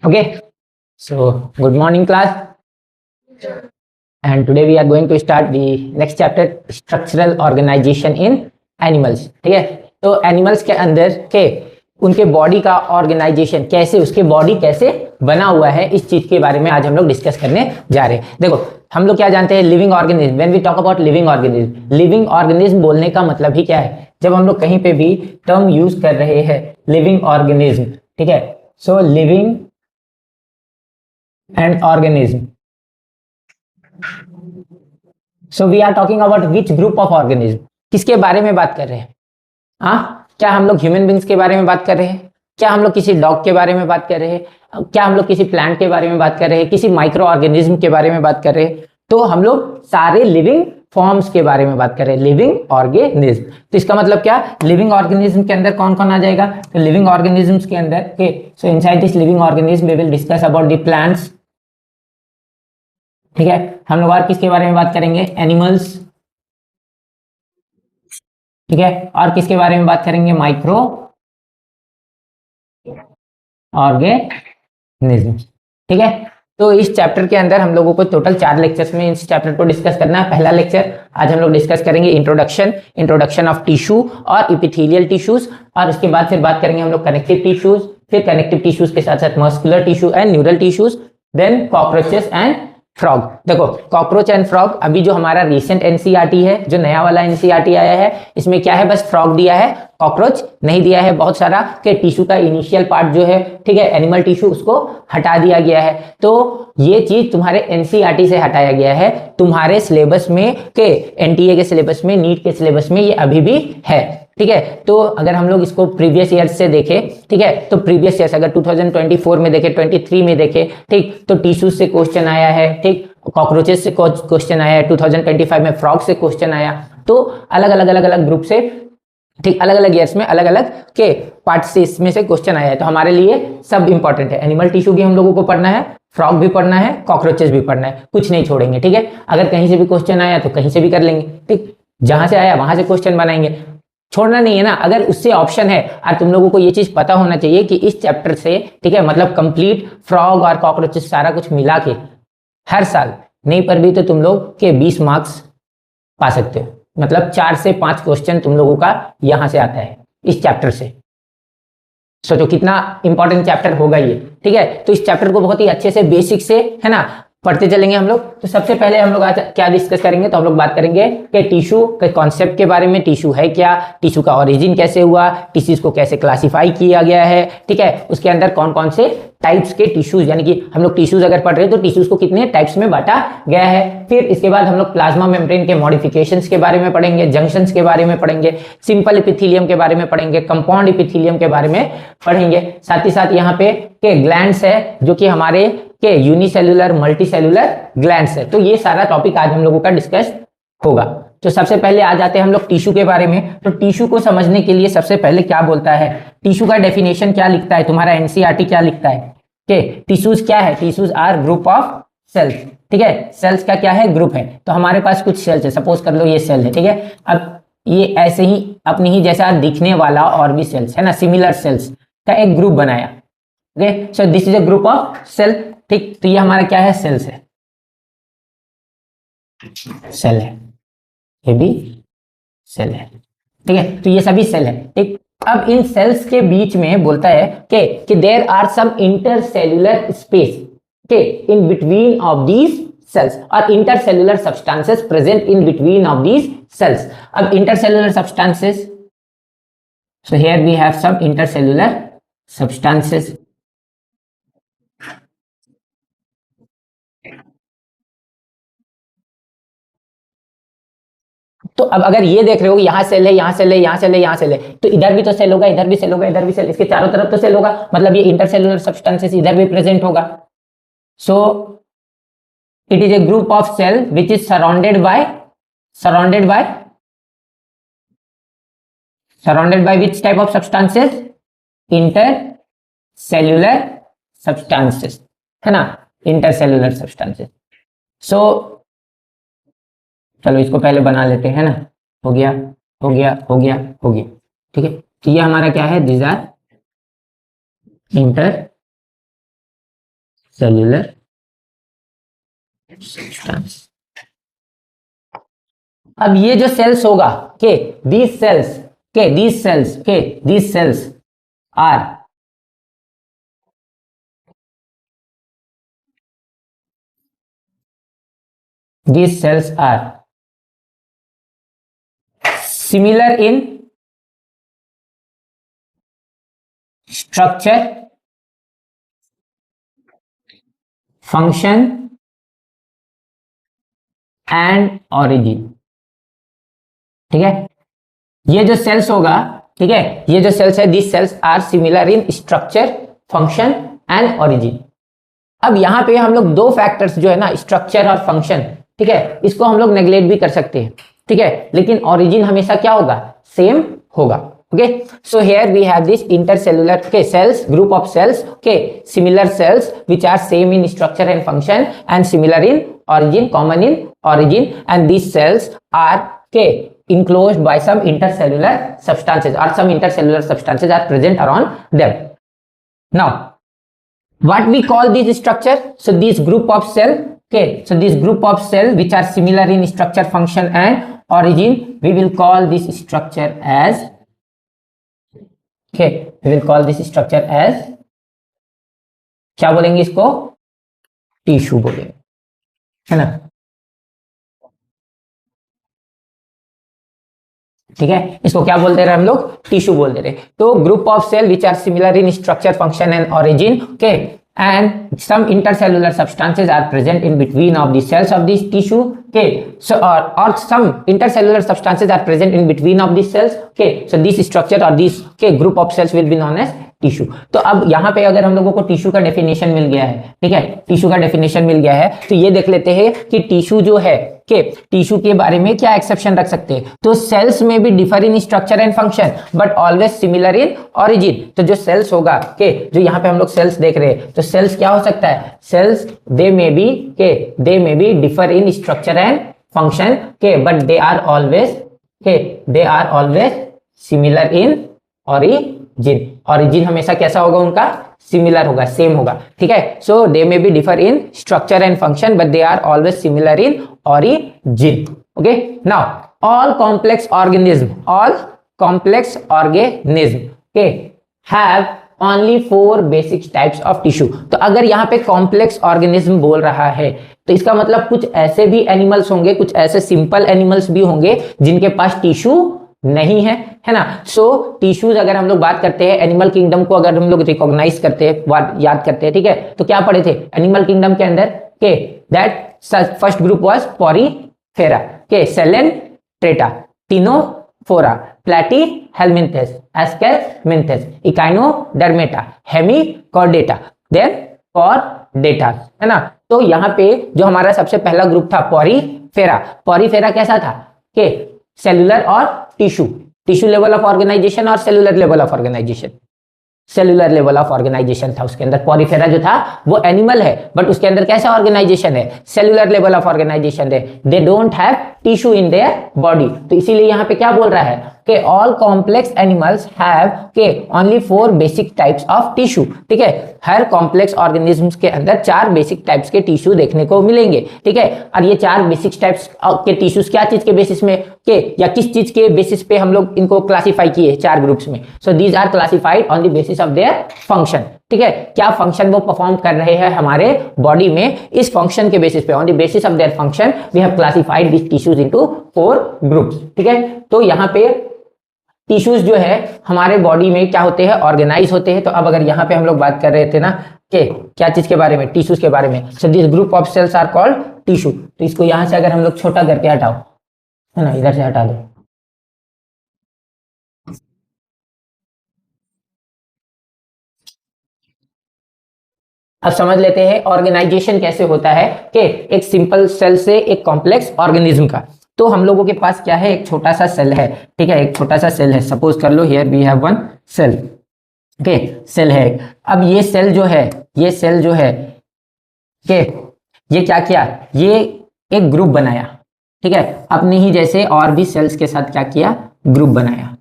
Okay, so good morning class, and today we are going to start the next chapter, structural organization in animals. ठीक है, तो animals के अंदर के उनके बॉडी का ऑर्गेनाइजेशन कैसे, उसके बॉडी कैसे बना हुआ है, इस चीज के बारे में आज हम लोग डिस्कस करने जा रहे हैं। देखो हम लोग क्या जानते हैं, living organism. When we talk about living organism, living organism बोलने का मतलब ही क्या है, जब हम लोग कहीं पे भी टर्म यूज कर रहे हैं लिविंग ऑर्गेनिज्म, ठीक है, so living and organism, so we are talking about which group of organism, किसके बारे में बात कर रहे हैं? क्या हम लोग ह्यूमन बींग्स के बारे में बात कर रहे हैं? क्या हम लोग किसी डॉग के बारे में बात कर रहे हैं? क्या हम लोग किसी प्लांट के बारे में बात कर रहे हैं? किसी माइक्रो ऑर्गेनिज्म के बारे में बात कर रहे हैं? तो हम लोग सारे लिविंग फॉर्म्स के बारे में बात कर रहे हैं, लिविंग ऑर्गेनिज्म। तो इसका मतलब क्या, लिविंग ऑर्गेनिज्म के अंदर कौन कौन आ जाएगा? तो लिविंग ऑर्गेनिज्म्स के अंदर so inside this living organism we will discuss about the plants, ठीक है। हम लोग और किसके बारे में बात करेंगे? एनिमल्स, ठीक है। और किसके बारे में बात करेंगे? माइक्रो ऑर्गेनिज्म, ठीक है। तो इस चैप्टर के अंदर हम लोगों को टोटल 4 लेक्चर्स में इस चैप्टर को डिस्कस करना है। पहला लेक्चर आज हम लोग डिस्कस करेंगे इंट्रोडक्शन ऑफ टिश्यू और इपिथेलियल टिश्यूज, और उसके बाद फिर बात करेंगे हम लोग कनेक्टिव टिश्यूज, फिर कनेक्टिव टिश्यूज के साथ साथ muscular tissue and neural tissues, then cockroaches and frog. देखो कॉकरोच एंड फ्रॉग अभी जो हमारा रिसेंट एनसीईआरटी है, जो नया वाला एनसीईआरटी आया है, इसमें क्या है, बस फ्रॉग दिया है, कॉकरोच नहीं दिया है। बहुत सारा के टिश्यू का इनिशियल पार्ट जो है, ठीक है, एनिमल टिश्यू, उसको हटा दिया गया है। तो ये चीज तुम्हारे एनसीईआरटी से हटाया गया है, तुम्हारे सिलेबस में के एनटीए के सिलेबस में, नीट के सिलेबस में ये अभी भी है, ठीक है। तो अगर हम लोग इसको प्रीवियस ईयर से देखें, ठीक है, तो प्रीवियस ईयर अगर 2024 में देखें, 23 में देखें, ठीक, तो टिश्यूज से क्वेश्चन आया है, ठीक, कॉकरोचेस से क्वेश्चन आया है, 2025 में फ्रॉग से क्वेश्चन आया। तो अलग अलग ग्रुप से, ठीक, अलग अलग ईयर्स में अलग अलग के पार्ट से इसमें से क्वेश्चन आया है। तो हमारे लिए सब इंपॉर्टेंट है, एनिमल टिश्यू भी हम लोगों को पढ़ना है, फ्रॉग भी पढ़ना है, कॉकरोचेस भी पढ़ना है, कुछ नहीं छोड़ेंगे, ठीक है। अगर कहीं से भी क्वेश्चन आया तो कहीं से भी कर लेंगे, ठीक, जहां से आया वहां से क्वेश्चन बनाएंगे, छोड़ना नहीं है ना। अगर उससे ऑप्शन है, और तुम लोगों को ये चीज पता होना चाहिए कि इस चैप्टर से, ठीक है, मतलब कंप्लीट फ्रॉग और कॉकरोचेस सारा कुछ मिला के हर साल नहीं पर भी तो तुम लोग के 20 मार्क्स पा सकते हो, मतलब 4 से 5 क्वेश्चन तुम लोगों का यहां से आता है इस चैप्टर से। सोचो कितना इंपॉर्टेंट चैप्टर होगा ये, ठीक है। तो इस चैप्टर को बहुत ही अच्छे से बेसिक से, है ना, पढ़ते चलेंगे हम लोग। तो सबसे पहले हम लोग आज क्या डिस्कस करेंगे, तो हम लोग बात करेंगे कि टिश्यू के कॉन्सेप्ट के बारे में, टिश्यू है क्या, टिश्यू का ओरिजिन कैसे हुआ, टिश्यूज को कैसे क्लासिफाई किया गया है, ठीक है, उसके अंदर कौन कौन से टाइप्स के टिश्यूज, यानी कि हम लोग टिश्यूज अगर पढ़ रहे हैं तो टिश्यूज को कितने टाइप्स में बांटा गया है। फिर इसके बाद हम लोग प्लाज्मा मेम्ब्रेन के मॉडिफिकेशंस के बारे में पढ़ेंगे, जंक्शंस के बारे में पढ़ेंगे, सिंपल एपिथेलियम के बारे में पढ़ेंगे, कंपाउंड एपिथेलियम के बारे में पढ़ेंगे। साथ ही साथ यहाँ पे के ग्लैंड्स है, जो कि हमारे के यूनिसेलुलर मल्टीसेलुलर ग्लैंड्स है। तो ये सारा टॉपिक आज हम लोगों का डिस्कस होगा। तो सबसे पहले आ जाते हैं हम लोग टिश्यू के बारे में। तो टिश्यू को समझने के लिए सबसे पहले क्या बोलता है, टिश्यू का डेफिनेशन क्या लिखता है, तुम्हारा एनसीईआरटी क्या लिखता है कि टिश्यूज क्या है? Tissues are group of cells, ठीक है, सेल्स का क्या है, ग्रुप है। तो हमारे पास कुछ सेल्स है, सपोज कर लो ये सेल है, ठीक है। अब ये ऐसे ही अपनी ही जैसा दिखने वाला और भी सेल्स है ना, सिमिलर सेल्स का एक ग्रुप बनाया, okay, so this is a group of cell, ठीक। तो ये हमारा क्या है, सेल्स है, सेल है, ये भी सेल है, ठीक है। तो ये सभी सेल है, ठीक। अब इन सेल्स के बीच में बोलता है कि there are some intercellular space के in between of these cells, और intercellular substances present in between of these cells. अब intercellular substances, so here we have some intercellular substances, तो अब अगर ये देख रहे हो यहाँ सेल है, यहाँ सेल है, यहाँ सेल है, यहाँ सेल है, तो इधर भी तो सेल होगा, इधर भी सेल होगा, इधर भी सेल, इसके चारों तरफ तो सेल होगा, मतलब ये इंटरसेलुलर सब्सटेंसेस इधर भी प्रेजेंट होगा। So it is a group of cell which is surrounded by which type of substances, intercellular substances, है ना, इंटरसेल्युलर सब्सटेंसेस। सो चलो इसको पहले बना लेते हैं ना, हो गया, हो गया, हो गया, हो गया, ठीक है। तो ये हमारा क्या है, these are inter cellular substance. अब ये जो सेल्स होगा के these cells are similar in structure, function and origin। ठीक है, ये जो सेल्स होगा, ठीक है, ये जो सेल्स है, this cells are similar in structure, function and origin. अब यहां पे हम लोग दो फैक्टर्स जो है ना, स्ट्रक्चर और फंक्शन, ठीक है, इसको हम लोग नेग्लेक्ट भी कर सकते हैं, ठीक है, लेकिन ओरिजिन हमेशा क्या होगा, सेम होगा। Okay, so here we have this intercellular cells, group of cells, similar cells which are same in structure and function and similar in origin, common in origin, and these cells are enclosed by some intercellular substances, or some intercellular substances are present around them. Now what we call this structure? So this group of cell, so this group of cell which are similar in structure, function and origin, we will call this structure as, we will call this structure as, क्या बोलेंगे इसको, tissue बोलेंगे, है ना। ठीक है, इसको क्या बोलते रहे हम लोग, टिश्यू बोलते रहे। तो group of cell which are similar in structure, function and origin, and some intercellular substances are present in between of the cells of this tissue, so or some intercellular substances are present in between of these cells, so this structure or this group of cells will be known as tissue. तो अब यहाँ पे अगर हम लोगों को tissue का definition मिल गया है, ठीक है, टिश्यू का डेफिनेशन मिल गया है, तो ये देख लेते हैं कि टिश्यू जो है, टिश्यू के बारे में क्या एक्सेप्शन रख सकते हैं। तो सेल्स में भी differ in structure and function but always similar in origin. तो जो सेल्स होगा, जो यहाँ पे हम लोग सेल्स देख रहे हैं, तो सेल्स क्या हो सकता है, cells they may be differ in structure and function, but they are always similar in origin. Origin हमेशा कैसा होगा उनका, सिमिलर होगा, सेम होगा, ठीक है। So they may be differ in structure and function but they are always similar in origin. Okay, now all complex organism have only 4 basic types of tissue. तो अगर यहाँ पे कॉम्प्लेक्स ऑर्गेनिज्म बोल रहा है, तो इसका मतलब कुछ ऐसे भी एनिमल्स होंगे, कुछ ऐसे सिंपल एनिमल्स भी होंगे जिनके पास टिश्यू नहीं है, है ना। सो टिश्यूज अगर हम लोग बात करते हैं, एनिमल किंगडम को अगर हम लोग रिकॉग्नाइज करते हैं, याद करते हैं, ठीक है, तो क्या पढ़े थे एनिमल किंगडम के अंदर, that first group was Porifera, Coelenterata, Ctenophora, Platyhelminthes, Aschelminthes, Echinodermata, Hemichordata, then Chordata, है ना। तो यहाँ पे जो हमारा सबसे पहला ग्रुप था पॉरीफेरा कैसा था, सेलुलर और टिश्यू लेवल ऑफ ऑर्गेनाइजेशन और सेलुलर लेवल ऑफ ऑर्गेनाइजेशन था उसके अंदर। पॉरीफेरा जो था वो एनिमल है बट उसके अंदर कैसा ऑर्गेनाइजेशन है, सेलुलर लेवल ऑफ ऑर्गेनाइजेशन है, दे don't have tissue in their body. तो इसीलिए यहाँ पे क्या बोल रहा है कि all complex animals have only 4 basic types of tissue, ठीक है। हर कॉम्प्लेक्स ऑर्गेनिज्म्स के अंदर 4 बेसिक टाइप्स के टिश्यू देखने को मिलेंगे, ठीक है। और ये 4 बेसिक टाइप्स के टिश्यूज क्या चीज के बेसिस में, या किस चीज के बेसिस पे हम लोग इनको क्लासिफाई किए 4 ग्रुप्स में। So these are classified on the basis of their function, ठीक है, क्या फंक्शन वो परफॉर्म कर रहे हैं हमारे बॉडी में, इस फंक्शन के बेसिस पे, on the basis of their function we have classified this tissues into 4 groups, ठीक है। तो यहाँ पे टिश्यूज जो है हमारे बॉडी में क्या होते हैं, ऑर्गेनाइज होते हैं। तो अब अगर यहाँ पे हम लोग बात कर रहे थे ना कि क्या चीज के बारे में, टिश्यूज के बारे में, so this group of cells are called tissue. तो इसको यहाँ से अगर हम लोग छोटा करके हटाओ, है ना, इधर से हटा दो, अब समझ लेते हैं ऑर्गेनाइजेशन कैसे होता है कि एक सिंपल सेल से एक कॉम्प्लेक्स ऑर्गेनिज्म का। तो हम लोगों के पास क्या है, एक छोटा सा सेल है, ठीक है, एक छोटा सा सेल है, सपोज कर लो here we have one cell, okay, cell है। अब ये सेल जो है, ये क्या किया, ये एक ग्रुप बनाया, ठीक है, अपने ही जैसे और भी सेल्स के साथ क्या किया, ग्रुप बनाया।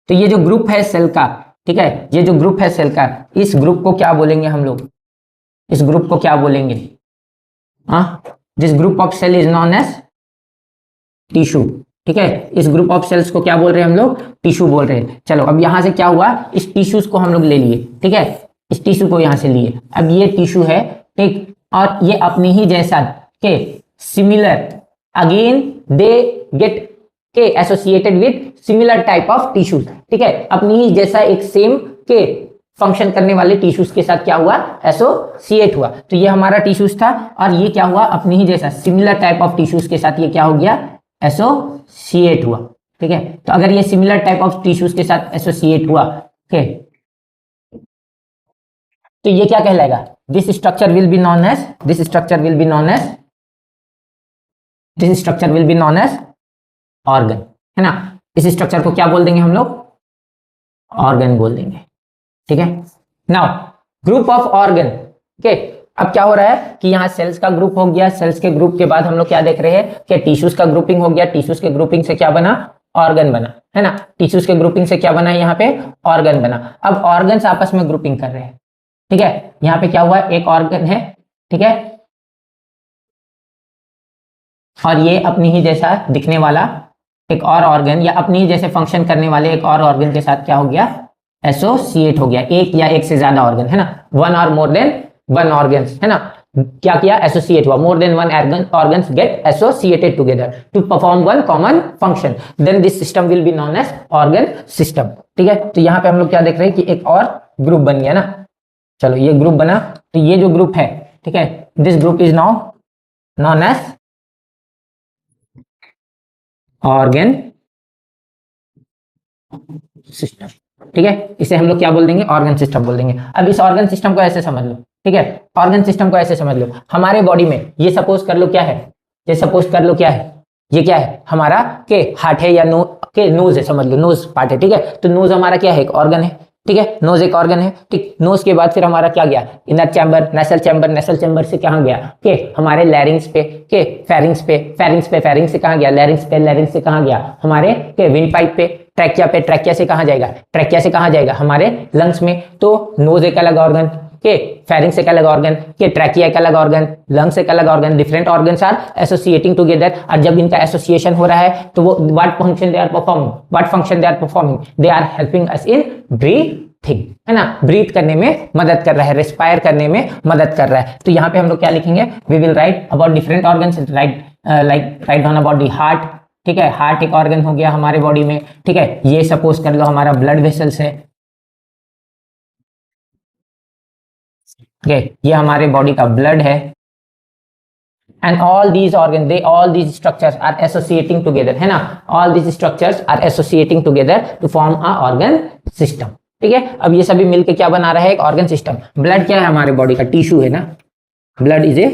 तो ये जो ग्रुप है सेल का, ठीक है, ये जो ग्रुप है सेल का, इस ग्रुप को क्या बोलेंगे हम लोग, इस ग्रुप को क्या बोलेंगे? This group of cell is known as tissue. ठीक है, इस ग्रुप ऑफ सेल्स को क्या बोल रहे हैं हम लोग? टिश्यू बोल रहे हैं। चलो अब यहां से क्या हुआ, इस टिश्यूज को हम लोग ले लिए। ठीक है, इस टिश्यू को यहां से लिए। अब ये टिश्यू है, ठीक, और ये अपने ही जैसा के सिमिलर, अगेन दे गेट के associated with similar type of tissues. ठीक है, अपनी ही जैसा एक सेम के फंक्शन करने वाले टिश्यूज के साथ क्या हुआ? एसोसिएट हुआ। तो ये हमारा टिश्यूज था, और ये क्या हुआ? अपनी ही जैसा सिमिलर टाइप ऑफ टिश्यूज के साथ ये क्या हो गया? एसोसिएट हुआ। ठीक है, तो अगर ये सिमिलर टाइप ऑफ टिश्यूज के साथ एसोसिएट हुआ, ठीक, तो ये क्या कहलाएगा? This structure will be known as, this structure will be known as, this structure will be known as organ, है ना। इस स्ट्रक्चर को क्या बोल देंगे हम लोग? ऑर्गन बोल देंगे। ठीक है, now group of organ. Okay, अब क्या हो रहा है कि यहाँ सेल्स का ग्रुप हो गया, सेल्स के ग्रुप के बाद हम लोग क्या देख रहे हैं कि टिश्यूज का ग्रुपिंग हो गया, टिश्यूज के ग्रुपिंग से क्या बना? ऑर्गन बना, है ना। टिश्यूज के ग्रुपिंग से क्या बना? यहाँ पे ऑर्गन बना। अब ऑर्गन्स आपस में ग्रुपिंग कर रहे हैं। ठीक है, यहाँ पे क्या हुआ? एक ऑर्गन है, ठीक है, और ये अपनी ही जैसा दिखने वाला एक और ऑर्गन, या अपनी ही जैसे फंक्शन करने वाले एक और ऑर्गन के साथ क्या हो गया? एसोसिएट हो गया। एक या एक से ज्यादा ऑर्गन, है ना, वन और मोर देन वन ऑर्गन्स, है ना। क्या किया? एसोसिएट हुआ। More than one organs get associated together to perform one common function, then this system will be known as organ system. ठीक है, तो यहाँ पे हम लोग क्या देख रहे हैं कि एक और ग्रुप बन गया ना। चलो ये ग्रुप बना, तो ये जो ग्रुप है, ठीक है, this group is now known as organ system. ठीक है, इसे हम लोग क्या बोल देंगे? ऑर्गन सिस्टम बोल देंगे। अब इस ऑर्गन सिस्टम को ऐसे समझ लो। ठीक है, ऑर्गन सिस्टम को ऐसे समझ लो, हमारे बॉडी में ये सपोज कर लो क्या है, ये सपोज कर लो क्या है, ये क्या है हमारा? के हार्ट है, या नो के नोज है, समझ लो नोज पार्ट है। ठीक है, तो नोज हमारा क्या है? एक ऑर्गन है। ठीक है, नोज एक ऑर्गन है। ठीक, नोज के बाद फिर हमारा क्या गया? इनर चैम्बर, नेसल चैम्बर, नेसल चैम्बर से कहाँ गया? के हमारे लैरिंग्स पे, के फेरिंग्स पे, फेरिंग्स पे, फेरिंग्स से कहाँ गया? लैरिंग्स पे, लैरिंग्स से कहाँ गया? हमारे के विंड पाइप पे, ट्रैकिया पे, ट्रैकिया से कहाँ जाएगा? ट्रैकिया से कहाँ जाएगा? हमारे लंग्स में। तो नोज एक अलग ऑर्गन, के फेरिंग्स एक अलग ऑर्गन, के ट्रैकिया एक अलग ऑर्गन, लंग्स एक अलग organ, different organs are associating together. और जब इनका एसोसिएशन हो रहा है तो वो what function they are performing, what function they are performing? They are helping us in breathing, है ना, ब्रीथ करने में मदद कर रहा है, रेस्पायर करने में मदद कर रहा है। तो यहाँ पे हम लोग क्या लिखेंगे? We will write about different organs, write down about the heart. ठीक है, हार्ट एक ऑर्गन हो गया हमारे बॉडी में। ठीक है, ये सपोज कर लो हमारा ब्लड वेसल्स है। ठीक है, ये हमारे बॉडी का ब्लड है। And all these organ, they all these structures are associating together, है ना, all these structures are associating together to form a organ system. ठीक है, अब ये सभी मिलके क्या बना रहा है? एक ऑर्गन सिस्टम। ब्लड क्या है? हमारे बॉडी का टिश्यू है ना, blood is a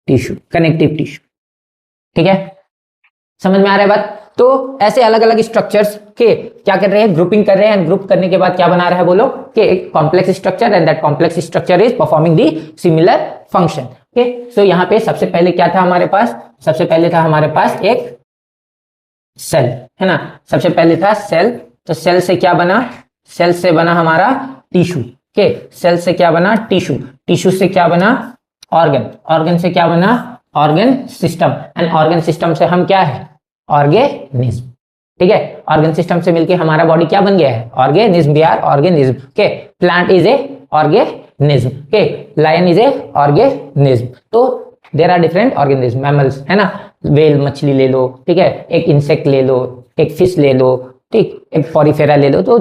tissue, connective tissue. ठीक है, समझ में आ रहा है बात? तो ऐसे अलग अलग स्ट्रक्चर्स के क्या कर रहे हैं? ग्रुपिंग कर रहे हैं। ग्रुप करने के बाद क्या बना रहा है बोलो? कि एक complex structure, and that complex structure is performing the similar function. Okay, so यहाँ पे सबसे पहले क्या था हमारे पास? सबसे पहले था हमारे पास एक सेल, है ना, सबसे पहले था सेल। तो सेल से क्या बना? सेल से बना हमारा टिश्यू। के सेल से क्या बना? टिश्यू। टिश्यू से क्या बना? ऑर्गन। ऑर्गन से क्या बना? Organ system. And organ system से हम क्या है? ऑर्गेनिज्म। ठीक है, ऑर्गन सिस्टम से मिलके हमारा बॉडी क्या बन गया है? ऑर्गेनिज्म। We are organism. के प्लांट इज ए ऑर्गेनिज्म। के लायन इज ए ऑर्गेनिज्म। तो there are different organism, mammals, है ना, वेल मछली ले लो, ठीक है, एक इंसेक्ट ले लो, एक फिश ले लो, ठीक, एक पॉरीफेरा ले लो। तो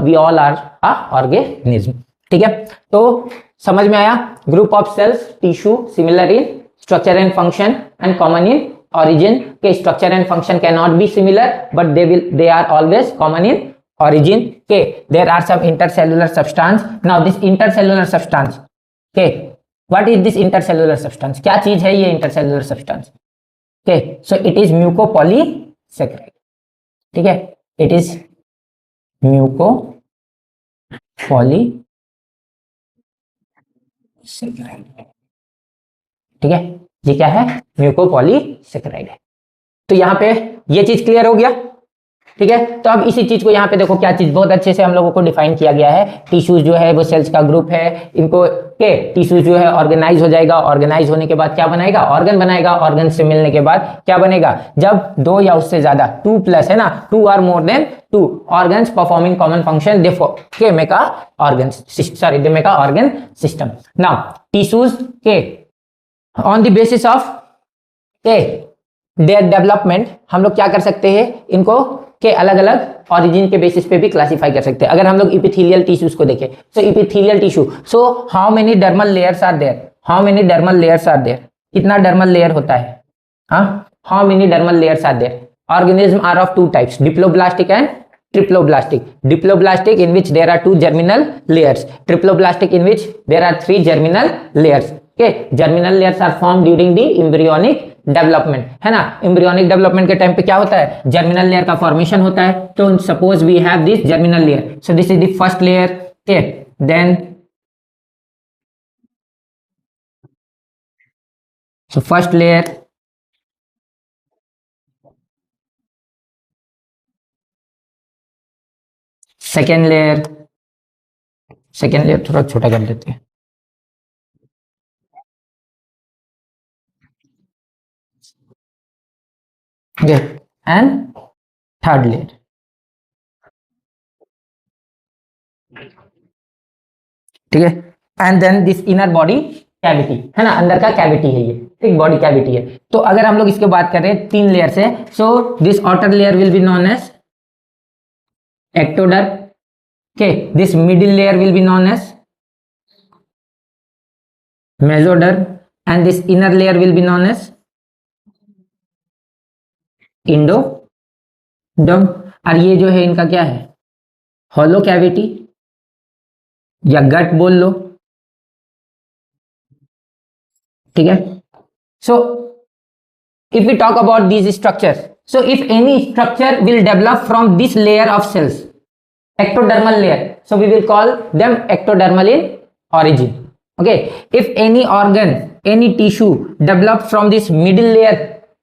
we all are a organism. ठीक है, तो समझ में आया? Group of cells, tissue, similar in structure and function and common in origin. के structure and function cannot be similar, but they are always common in origin. Okay, there are some intercellular substance. Now this intercellular substance, okay, what is this intercellular substance? क्या चीज है ये intercellular substance? Okay, so it is mucopolysaccharide. ठीक है, it is mucopolysaccharide. ठीक है, ये क्या है? म्यूकोपॉलीसेकेराइड है। तो यहां पे ये चीज क्लियर हो गया। ठीक है। तो अब इसी चीज को यहाँ पे देखो क्या चीज बहुत अच्छे से हम लोगों को डिफाइन किया गया है। टिश्यूज जो है वो सेल्स का ग्रुप है, इनको के टिश्यूज जो है ऑर्गेनाइज हो जाएगा, ऑर्गेनाइज होने के बाद क्या बनाएगा, ऑर्गन बनाएगा, ऑर्गन से मिलने के बाद क्या बनेगा, जब दो या उससे ज्यादा, 2+ है ना, 2 और more than 2 organs performing common function they make a organ, sorry, they make a organ system. Now tissues के on the basis of के their development हम लोग क्या कर सकते हैं, इनको के अलग अलग origin के basis पे भी classify कर सकते हैं। अगर हम लोग epithelial tissues को देखें, so epithelial tissue, so how many dermal layers are there, how many dermal layers are there, कितना dermal layer होता है, हाँ, how many dermal layers are there, organism are of two types, diploblastic and triploblastic. Diploblastic in which there are 2 germinal layers, triploblastic in which there are 3 germinal layers. Okay, germinal layers are formed during the embryonic development, है ना। embryonic development के time पे क्या होता है, germinal layer का formation होता है। तो suppose we have this germinal layer, so this is the first layer, okay, then so first layer, second layer, second layer थोड़ा छोटा कर देते हैं, okay, and थर्ड लेयर, ठीक है, and then this inner body cavity, है ना, अंदर का कैविटी है ये, ठीक, बॉडी कैविटी है। तो अगर हम लोग इसके बात कर रहे हैं 3 लेयर से, so this outer layer will be known as ectoderm, okay, this middle layer will be known as mesoderm and this inner layer will be known as endoderm। और ये जो है इनका क्या है, हॉलो कैविटी या गट बोल लो, ठीक है। सो if we talk about these structures, so if any structure will develop from this layer of cells, ectodermal layer, so we will call them ectodermal in origin, okay। If any organ, any tissue develop from this middle layer,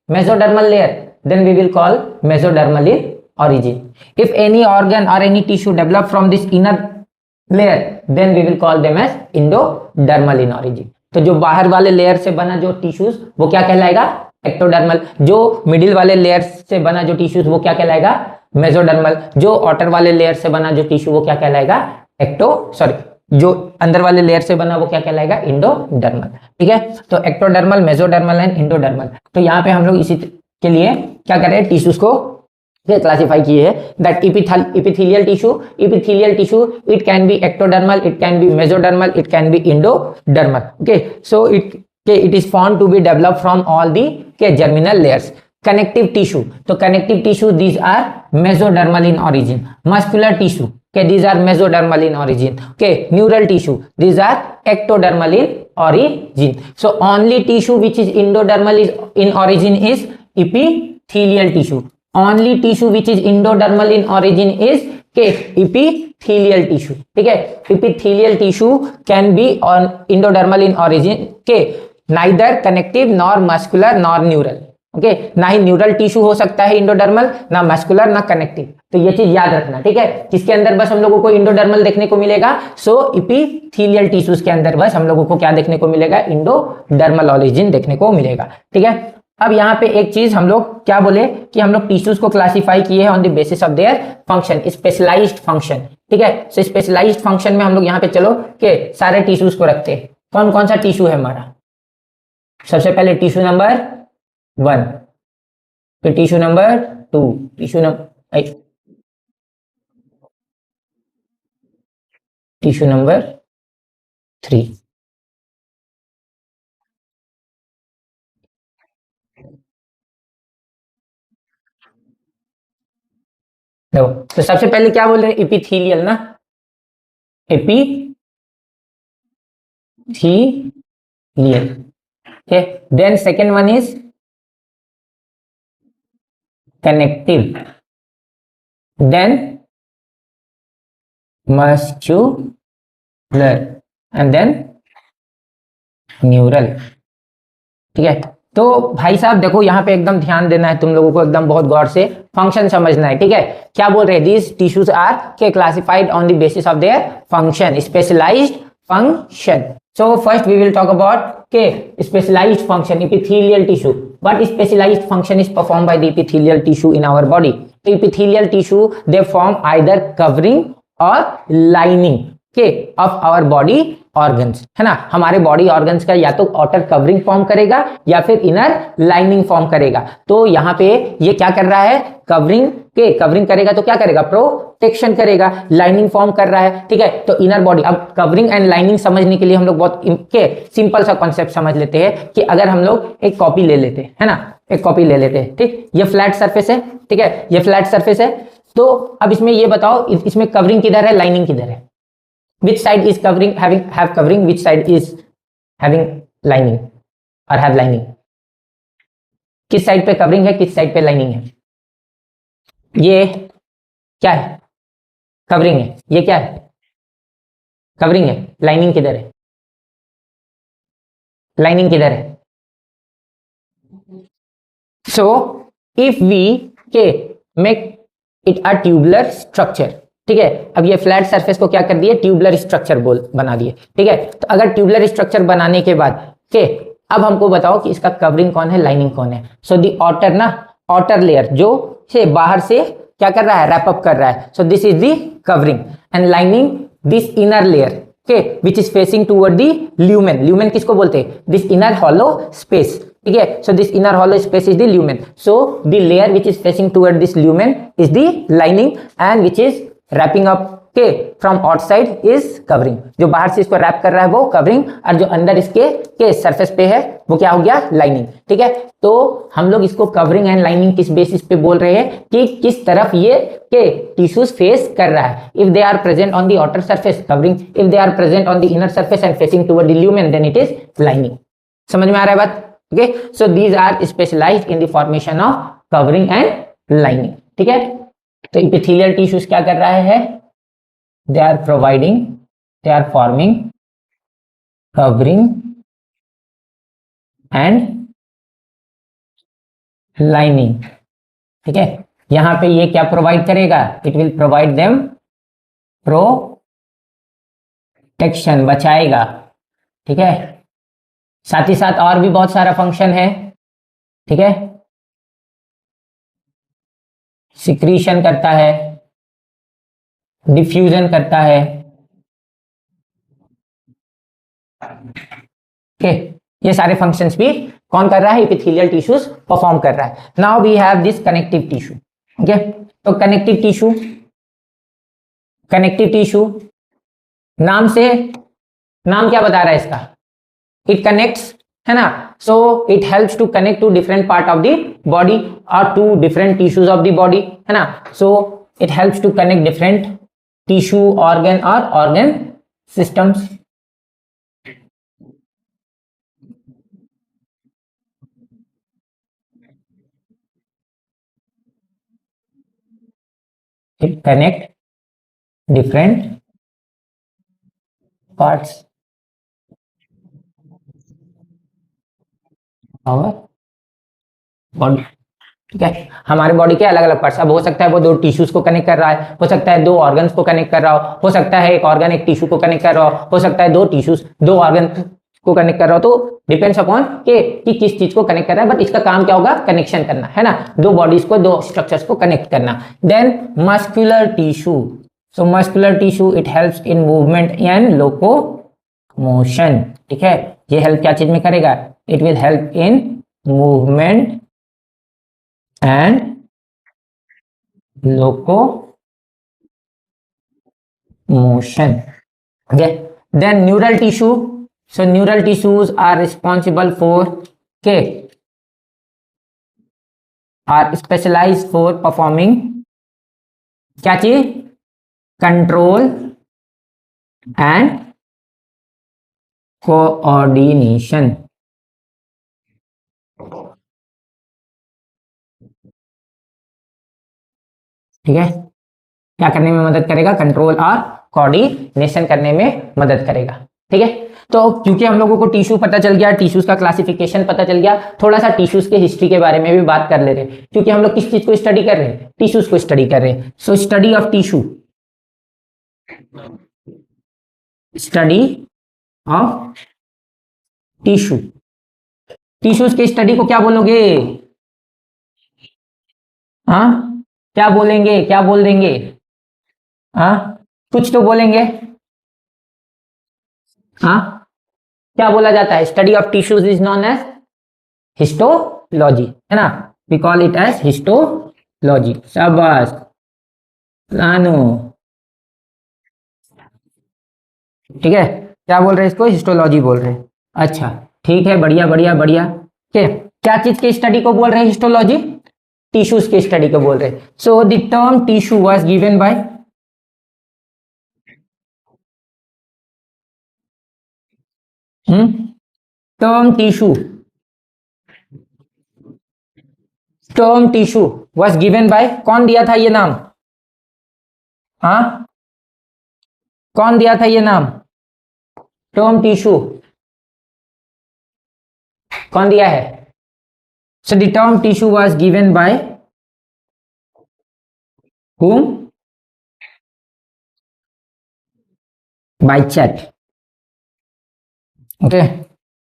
mesodermal layer, then we will call mesodermal in origin। If any organ or any tissue develop from this inner layer, then we will call them as endodermal in origin। तो जो बाहर वाले layer से बना जो tissues वो क्या कहलाएगा, एक्टोडर्मल। जो मिडिल वाले लेयर से बना जो टिश्यूज वो क्या कहलाएगा, मेसोडर्मल। जो आउटर वाले लेयर से बना जो टिश्यू वो क्या कहलाएगा, जो अंदर वाले लेयर से बना वो क्या कहलाएगा, इंडोडर्मल, ठीक है। तो एक्टोडर्मल, मेसोडर्मल एंड इंडोडर्मल। तो यहाँ पे हम लोग इसी के लिए क्या कर रहे हैं, टिश्यूज को क्लासिफाई किए हैं, that epithelial tissue it can be ectodermal, it can be mesodermal, it can be endodermal, okay। So it is found to be developed from all the germinal layers। connective tissue, तो connective tissue these are mesodermal in origin। muscular tissue, okay, these are mesodermal in origin, okay। neural tissue these are ectodermal in origin। So only tissue which is endodermal is in origin is epithelial tissue। only tissue which is endodermal in origin is epithelial tissue, ठीक है। epithelial tissue can be on endodermal in origin, okay, neither connective nor muscular nor neural, okay। ना ही neural tissue हो सकता है endodermal, ना muscular ना connective. तो ये चीज याद रखना, ठीक है। किसके अंदर बस हम लोगों को इंडोडर्मल देखने को मिलेगा, सो एपिथेलियल टिश्यूज के अंदर बस हम लोगों को क्या देखने को मिलेगा, इंडोडर्मल ऑरिजिन देखने को मिलेगा, ठीक है। अब यहाँ पे एक चीज हम लोग क्या बोले कि हम लोग टिश्यूज को क्लासिफाई किए हैं on the basis of their function, specialised function, ठीक है। सो स्पेशलाइज्ड फंक्शन में हम लोग यहाँ पे चलो के सारे टिश्यूज को रखते हैं। कौन कौन सा टिश्यू है हमारा, सबसे पहले टिश्यू नंबर 1, फिर टिश्यू नंबर 2, टिश्यू नंबर 3, देखो। तो सबसे पहले क्या बोल रहे हैं, एपिथेलियल ना, epithelial, okay. Then second one is connective, then muscular and then neural, ठीक है। तो भाई साहब देखो यहाँ पे एकदम ध्यान देना है तुम लोगों को, एकदम बहुत गौर से फंक्शन समझना है, ठीक है। क्या बोल रहे हैं, दीज टिश्यूज आर के classified on the basis of their function, specialised function. So first we will talk about के specialised function, epithelial tissue. What specialized function is performed by the epithelial tissue in our body? The epithelial tissue, they form either covering or lining के of our body organs, है ना। हमारे body organs का या तो outer covering form करेगा या फिर इनर लाइनिंग फॉर्म करेगा। तो यहाँ पे ये क्या कर रहा है, कवरिंग करेगा तो क्या करेगा, प्रोटेक्शन करेगा, लाइनिंग फॉर्म कर रहा है, ठीक है। तो इनर बॉडी, अब कवरिंग एंड लाइनिंग समझने के लिए हम लोग बहुत सिंपल सा कॉन्सेप्ट समझ लेते हैं कि अगर हम लोग एक कॉपी ले लेते हैं, है ना, एक कॉपी ले लेते हैं, ठीक, ये फ्लैट सरफेस है, ठीक है, ये फ्लैट सरफेस है। तो अब इसमें ये बताओ इसमें कवरिंग किधर है, लाइनिंग किधर है, which side is covering have covering, which side is having lining or have lining, किस साइड पे कवरिंग है, किस साइड पे लाइनिंग है। ये क्या है, कवरिंग है, ये क्या है, कवरिंग है, लाइनिंग किधर है, लाइनिंग किधर है। सो इफ वी के make it a tubular structure, ठीक है। अब ये फ्लैट सरफेस को क्या कर दिए, ट्यूबुलर स्ट्रक्चर बना दिए, ठीक है। तो अगर ट्यूबुलर स्ट्रक्चर बनाने के बाद के अब हमको बताओ कि इसका कवरिंग कौन है, लाइनिंग कौन है। सो दी आउटर ना, आउटर लेयर जो से बाहर से क्या कर रहा है, रैप अप कर रहा है। So this is the covering and lining this inner layer के which is facing toward the lumen. Lumen किसको बोलते हैं, दिस इनर हॉलो स्पेस, ठीक है। So this inner hollow space is the lumen. So the layer which is facing toward this lumen is the lining and which is wrapping up के from outside is covering. जो बाहर से इसको rap कर रहा है वो कवरिंग, और जो अंदर इसके के सरफेस पे है वो क्या हो गया, लाइनिंग, ठीक है। तो हम लोग इसको कवरिंग एंड लाइनिंग किस बेसिस पे बोल रहे हैं कि किस तरफ ये के टिश्यूज फेस कर रहा है। If they are present on the outer surface, covering, if they are present on the inner surface and facing toward the lumen, then it is lining. समझ में आ रहा है बात, okay. So these are specialized in the formation of covering and lining, ठीक है। तो epithelial tissues क्या कर रहा है, they are forming covering and lining, ठीक है। यहां पे ये क्या प्रोवाइड करेगा, it will provide them protection, बचाएगा, ठीक है। साथ ही साथ और भी बहुत सारा फंक्शन है, ठीक है। सिक्रीशन करता है, डिफ्यूजन करता है, ओके। ये सारे फंक्शंस भी कौन कर रहा है, एपिथेलियल टिश्यूज परफॉर्म कर रहा है। Now we have this connective tissue, okay. तो कनेक्टिव टिश्यू नाम से, नाम क्या बता रहा है इसका, इट कनेक्ट्स, है ना। So it helps to connect to different part of the body और to different tissues of the body, है ना। So it helps to connect different tissue, organ और organ systems. It connect different parts our body, ठीक है। हमारे body के अलग अलग पार्ट्स, अब हो सकता है वो दो टिश्यूज को कनेक्ट कर रहा है, हो सकता है दो ऑर्गन्स को कनेक्ट कर रहा हो सकता है एक ऑर्गन एक टिश्यू को कनेक्ट कर रहा हो सकता है दो टिश्यूज दो ऑर्गन को कनेक्ट कर रहा हो। तो डिपेंड्स अपॉन कि किस चीज को कनेक्ट कर रहा है, बट इसका काम क्या होगा, कनेक्शन करना, है ना, दो बॉडीज को, दो स्ट्रक्चर्स को कनेक्ट करना। Then muscular tissue, so muscular tissue it helps in movement and locomotion, ठीक है। ये हेल्प क्या चीज में करेगा, it will help in movement and locomotion, okay. Then neural tissue, so neural tissues are responsible for are specialized for performing क्या चीज, control and coordination, ठीक है। क्या करने में मदद करेगा, कंट्रोल और कोऑर्डिनेशन करने में मदद करेगा, ठीक है। तो क्योंकि हम लोगों को टिश्यू पता चल गया, टिश्यूज का क्लासिफिकेशन पता चल गया, थोड़ा सा टिश्यूज के हिस्ट्री के बारे में भी बात कर ले रहे हैं, क्योंकि हम लोग किस चीज को स्टडी कर रहे हैं, टिश्यूज को स्टडी कर रहे हैं। So study of tissue, study of tissue, tissues के स्टडी को क्या बोलोगे? हाँ, क्या बोलेंगे, क्या बोल देंगे? हाँ, कुछ तो बोलेंगे। हाँ, क्या बोला जाता है? Study of tissues is known as histology, है ना, we call it as histology. शाबाश लानो, ठीक है, क्या बोल रहे हैं इसको? हिस्टोलॉजी बोल रहे हैं। अच्छा ठीक है, बढ़िया बढ़िया बढ़िया। क्या चीज के स्टडी को बोल रहे हैं हिस्टोलॉजी? टिश्यूज के स्टडी को बोल रहे हैं। सो the term tissue was given by term tissue, term tissue was given bye, कौन दिया था ये नाम? हाँ, कौन दिया था ये नाम? टर्म टिश्यू कौन दिया है? So the term tissue was given by whom? By Chet. Okay,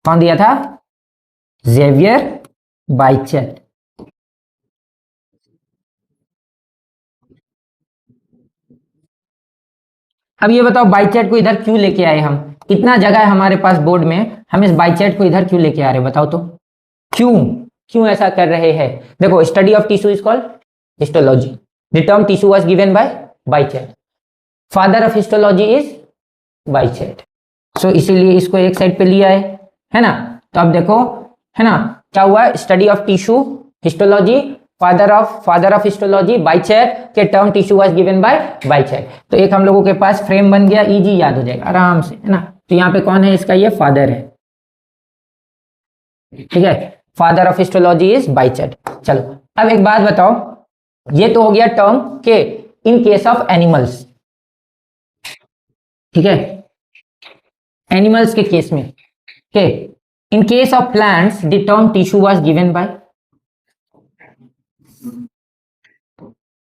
कौन दिया था? Xavier Bichet। अब ये बताओ बाइचेट को इधर क्यों लेके आए हम? इतना जगह है हमारे पास बोर्ड में, हम इस बाइचेट को इधर क्यों लेके आ रहे हैं बताओ तो? क्यों क्यों ऐसा कर रहे हैं? देखो, study of tissue is called histology, the term tissue was given by Bichat, father of histology is Bichat. So इसीलिए इसको एक साइड पे लिया है ना। तो अब देखो, है ना, क्या हुआ? Study of tissue histology, father of histology Bichat, के term tissue was given by Bichat. तो एक हम लोगों के पास फ्रेम बन गया, इजी याद हो जाएगा आराम से, है ना। तो यहाँ पे कौन है इसका? ये फादर है, ठीक है, फादर ऑफ हिस्टोलॉजी इज बाइचेट। चलो अब एक बात बताओ, ये तो हो गया टर्म के इन केस ऑफ एनिमल्स, ठीक है, एनिमल्स के केस में। के in case of plants the term tissue was given by,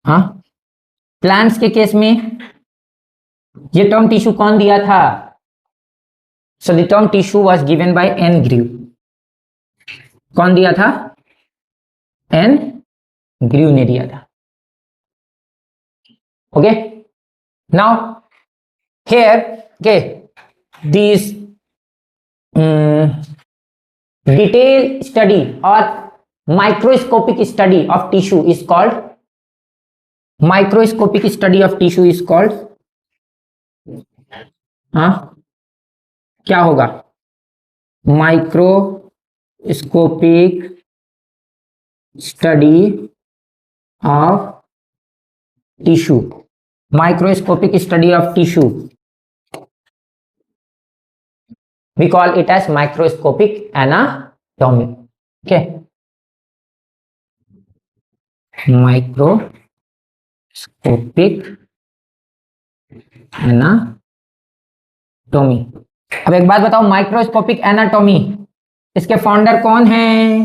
हाँ, प्लांट्स के केस में ये टर्म टिश्यू कौन दिया था? So the term tissue was given by N Grew. कौन दिया था? एन ग्रीव ने दिया था। ओके, नाउ हियर के दिस डिटेल स्टडी और microscopic study of tissue is called, microscopic study of tissue is called, हाँ क्या होगा? Microscopic study of tissue, microscopic study of tissue, we call it as microscopic anatomy। okay, microscopic anatomy. अब एक बात बताओ, microscopic anatomy, इसके founder कौन है?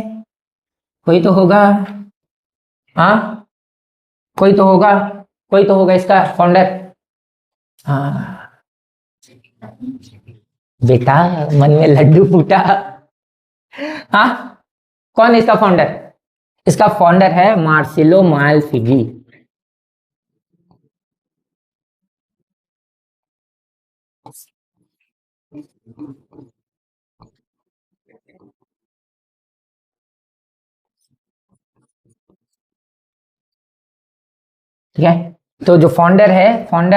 कोई तो होगा, हाँ, कोई तो होगा, कोई तो होगा इसका फाउंडर। हाँ बेटा, मन में लड्डू फूटा। हाँ, कौन है इसका फाउंडर? इसका फाउंडर है मार्सेलो मालपिग्गी। ठीक है, तो जो फाउंडर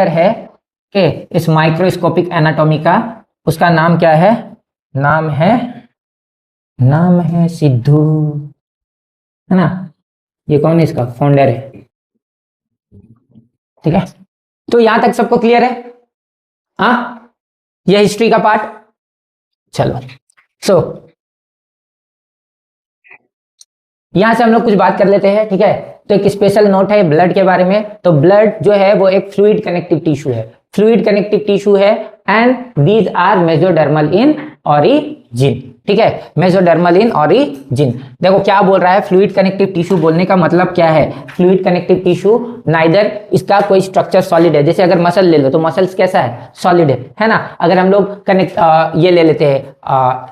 है के इस माइक्रोस्कोपिक एनाटॉमी का, उसका नाम क्या है? नाम है सिद्धू, है ना। ये कौन है? इसका फाउंडर है, ठीक है। तो यहां तक सबको क्लियर है? हाँ, ये हिस्ट्री का पार्ट। चलो, सो यहां से हम लोग कुछ बात कर लेते हैं, ठीक है। तो एक स्पेशल नोट है ब्लड के बारे में। तो ब्लड जो है वो एक फ्लूइड कनेक्टिव टिश्यू है, फ्लूइड कनेक्टिव टिश्यू है and these are mesodermal in origin. ठीक है, मेसोडर्मल इन ऑरिजिन। देखो क्या बोल रहा है, फ्लूइड कनेक्टिव टिश्यू बोलने का मतलब क्या है, फ्लूइड कनेक्टिव टिश्यू नाइदर इसका कोई स्ट्रक्चर सॉलिड है, जैसे अगर मसल ले लो तो मसल्स कैसा है, सॉलिड है ना। अगर हम लोग कनेक्ट ये ले लेते हैं,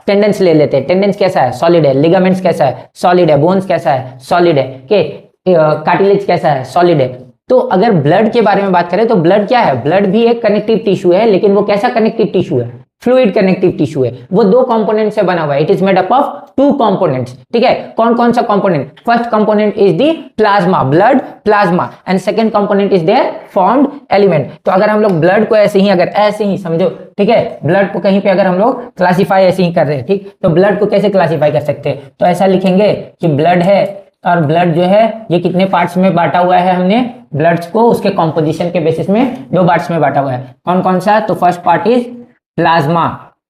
टेंडेंस ले लेते हैं, टेंडेंस कैसा है, सॉलिड है। लिगामेंट्स कैसा है, सॉलिड है। बोन्स कैसा है, सॉलिड है। के कार्टिलेज कैसा है, सॉलिड है। तो अगर ब्लड के बारे में बात करें तो ब्लड क्या है, ब्लड भी एक कनेक्टिव टिश्यू है, लेकिन वो कैसा कनेक्टिव टिश्यू है, फ्लूइड कनेक्टिव टिश्यू है। वो दो कंपोनेंट से बना हुआ है, it is made up of two components. ठीक है, कौन कौन सा component, first component is the plasma, blood plasma, and second component is their formed element. तो अगर हम लोग ब्लड को ऐसे ही, अगर ऐसे ही समझो, ठीक है, ब्लड को कहीं पे अगर हम लोग क्लासीफाई ऐसे ही कर रहे हैं, ठीक, तो ब्लड को कैसे क्लासीफाई कर सकते हैं, तो ऐसा लिखेंगे कि ब्लड है, और ब्लड जो है ये कितने पार्ट्स में बांटा हुआ है, हमने ब्लड्स को उसके कॉम्पोजिशन के बेसिस में दो पार्ट्स में बांटा हुआ है। कौन कौन सा, तो first part is plasma,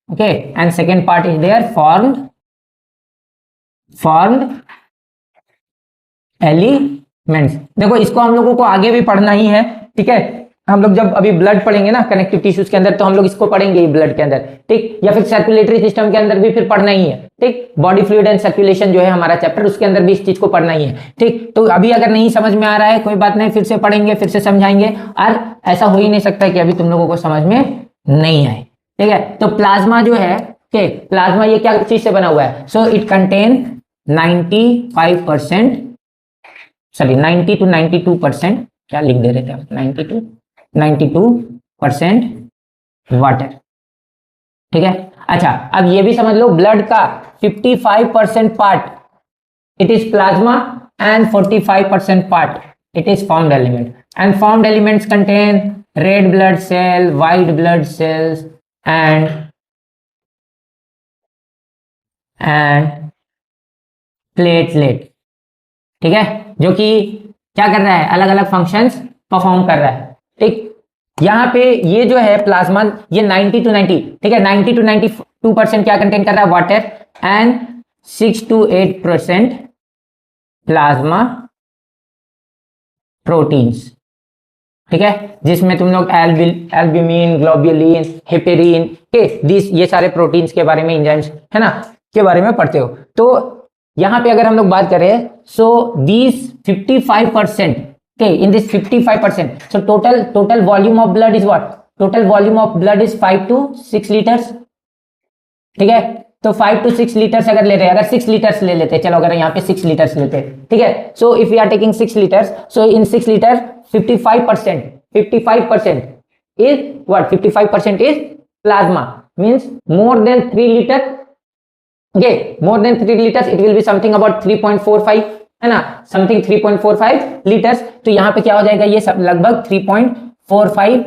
okay, and second part is their formed elements. देखो इसको हम लोगों को आगे भी पढ़ना ही है, ठीक है। हम लोग जब अभी ब्लड पढ़ेंगे ना कनेक्टिव टिश्यूज के अंदर, तो हम लोग इसको पढ़ेंगे ब्लड के अंदर, ठीक, या फिर सर्कुलेटरी सिस्टम के अंदर भी फिर पढ़ना ही है, ठीक। बॉडी फ्लूइड एंड सर्कुलेशन जो है हमारा चैप्टर, उसके अंदर भी इस चीज को पढ़ना ही है, ठीक। तो अभी अगर नहीं समझ में आ रहा है कोई बात नहीं, फिर से पढ़ेंगे, फिर से समझाएंगे, और ऐसा हो ही नहीं सकता कि अभी तुम लोगों को समझ में नहीं आए, ठीक है। तो प्लाज्मा जो है, प्लाज्मा ये क्या चीज से बना हुआ है, so it contain 95%, sorry 90 to 92%, क्या लिख दे रहे थे, 90 to 92% वाटर, ठीक है। अच्छा, अब ये भी समझ लो, ब्लड का 55% part it is plasma and 45% part it is formed element, and formed elements contain red blood cell, white blood cells and platelet, ठीक है, जो कि क्या कर रहा है, अलग अलग फंक्शंस परफॉर्म कर रहा है, ठीक। यहां पे ये जो है प्लाज्मा, ये 90 to 90, ठीक है, 90 to 92% क्या कंटेन कर रहा है, water, and 6 to 8% plasma proteins, ठीक है, जिसमें तुम लोग एल्ब्यूमिन, ग्लोब्युलिन, हेपेरिन के ये सारे प्रोटीन्स के बारे में, एंजाइम्स है ना, के बारे में पढ़ते हो। तो यहां पे अगर हम लोग बात करें, so these 55%, okay, in this 55%, so total volume of blood is what, total volume of blood is 5 to 6 liters, ठीक है। तो 5 to 6 लीटर्स अगर ले रहे हैं, अगर 6 लीटर्स ले लेते हैं, चलो अगर यहाँ पे 6 लीटर्स लेते हैं, ठीक है, so if we are taking 6 litres, so in 6 litre 55% is what, 55% is plasma, means more than 3 liter, okay, more than 3 liters, it will be something about 3.45, है ना, समथिंग 3.45 लीटर्स। तो यहां पे क्या हो जाएगा, ये सब लगभग 3.45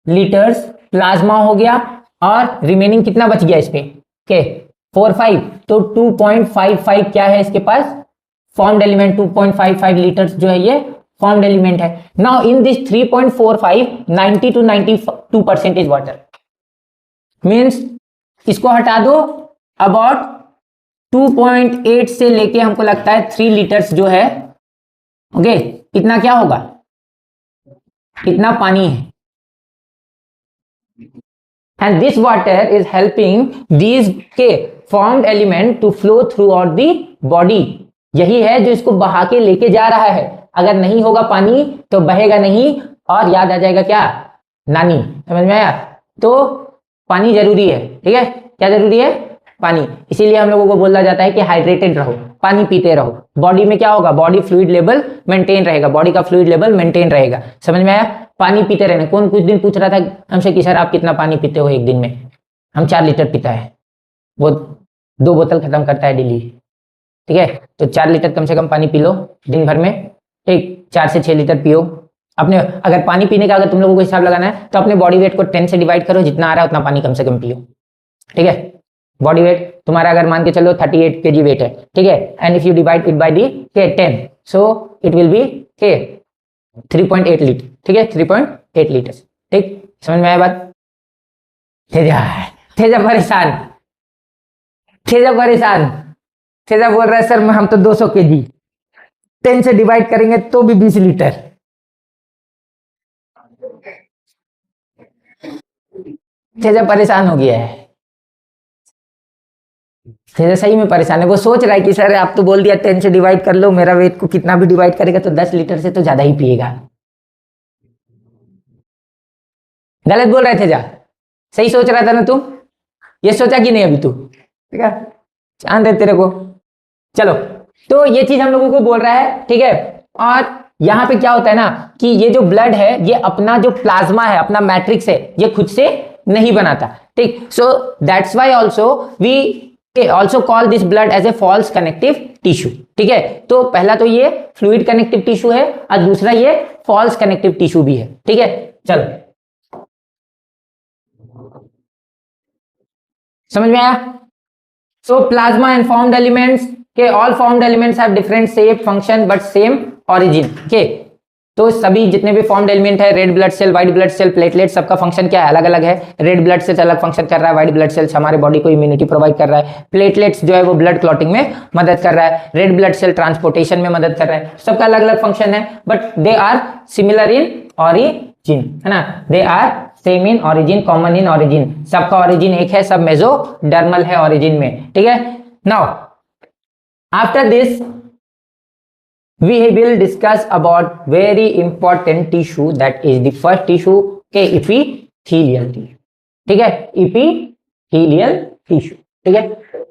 लीटर्स प्लाज्मा हो गया, और रिमेनिंग कितना बच गया इस पे, के 45, तो 2.55 क्या है इसके पास, फॉर्म्ड एलिमेंट, 2.55 लीटर्स जो है ये फॉर्म्ड एलिमेंट है। Now in this 3.45, 90 to 92% is water, means इसको हटा दो, अबाउट 2.8 से लेके हमको लगता है 3 लीटर्स जो है, ओके, कितना क्या होगा, कितना पानी है, and this water is helping these के formed element to flow throughout the body. यही है जो इसको बहा के लेके जा रहा है। अगर नहीं होगा पानी तो बहेगा नहीं, और याद आ जाएगा क्या, नानी, समझ में आया। तो पानी जरूरी है, ठीक है, क्या जरूरी है, पानी। इसीलिए हम लोगों को बोला जाता है कि हाइड्रेटेड रहो, पानी पीते रहो। बॉडी में क्या होगा, बॉडी फ्लूइड लेवल मेंटेन रहेगा, बॉडी का फ्लूइड लेवल मेंटेन रहेगा, समझ में आया। पानी पीते रहना। कौन कुछ दिन पूछ रहा था हमसे कि सर आप कितना पानी पीते हो एक दिन में, हम 4 लीटर पीता है, वो 2 बोतल खत्म करता है डेली, ठीक है। तो 4 लीटर कम से कम पानी पी लो दिन भर में, ठीक, 4 से 6 लीटर पियो। अपने अगर पानी पीने का अगर तुम लोगों को हिसाब लगाना है तो अपने बॉडी वेट को 10 से डिवाइड करो, जितना आ रहा है उतना पानी कम से कम पियो, ठीक है। बॉडी वेट तुम्हारा अगर मान के चलो 38 kg वेट है, ठीक है, and if you divide it by the 10, so it will be 3.8 litre, ठीक है, 3.8 लीटर, ठीक, समझ में आया बात। तेजा परेशान, तेजा बोल रहा है सर हम तो 200 kg, 10 से डिवाइड करेंगे तो भी 20 लीटर। तेजा परेशान हो गया है, तेजा सही में परेशान है। वो सोच रहा है कि सर आप तो बोल दिया 10 से डिवाइड कर लो, मेरा वेट को कितना भी डिवाइड करेगा तो 10 लीटर से तो ज्यादा ही पिएगा। गलत बोल रहे थे जा, सही सोच रहा था ना तुम? ये सोचा कि नहीं अभी तू? ठीक है, चांद है तेरे को। चलो, तो ये चीज हम लोगों को बोल रहा है, ठीक है। और यहां पे क्या होता है ना कि ये जो ब्लड है ये अपना जो प्लाज्मा है, अपना मैट्रिक्स है, ये खुद से नहीं बनाता, ठीक। So that's why also we also call this blood as a false connective tissue, ठीक है। तो पहला तो ये फ्लूइड कनेक्टिव टिश्यू है और दूसरा ये फॉल्स कनेक्टिव टिश्यू भी है, ठीक है। चलो, समझ में आया? So plasma and formed elements के all formed elements have different shape, function but same origin के। तो सभी जितने भी फॉर्म्ड एलिमेंट है, red blood cell, white blood cell, platelet, सबका फंक्शन क्या है? अलग अलग है। रेड ब्लड सेल्स अलग फंक्शन कर रहा है, व्हाइट ब्लड सेल्स हमारे बॉडी को इम्यूनिटी प्रोवाइड कर रहा है, प्लेटलेट्स जो है वो ब्लड क्लॉटिंग में मदद कर रहा है, रेड ब्लड सेल ट्रांसपोर्टेशन में मदद कर रहा है। सबका अलग अलग फंक्शन है but they are similar in origin, है ना। They are same in origin, common in origin, सबका ऑरिजिन एक है, सब मेसोडर्मल है ऑरिजिन में, ठीक है। Now after this we will discuss about very important tissue, that is the first tissue के epithelial tissue, ठीक है। epithelial tissue, ठीक है।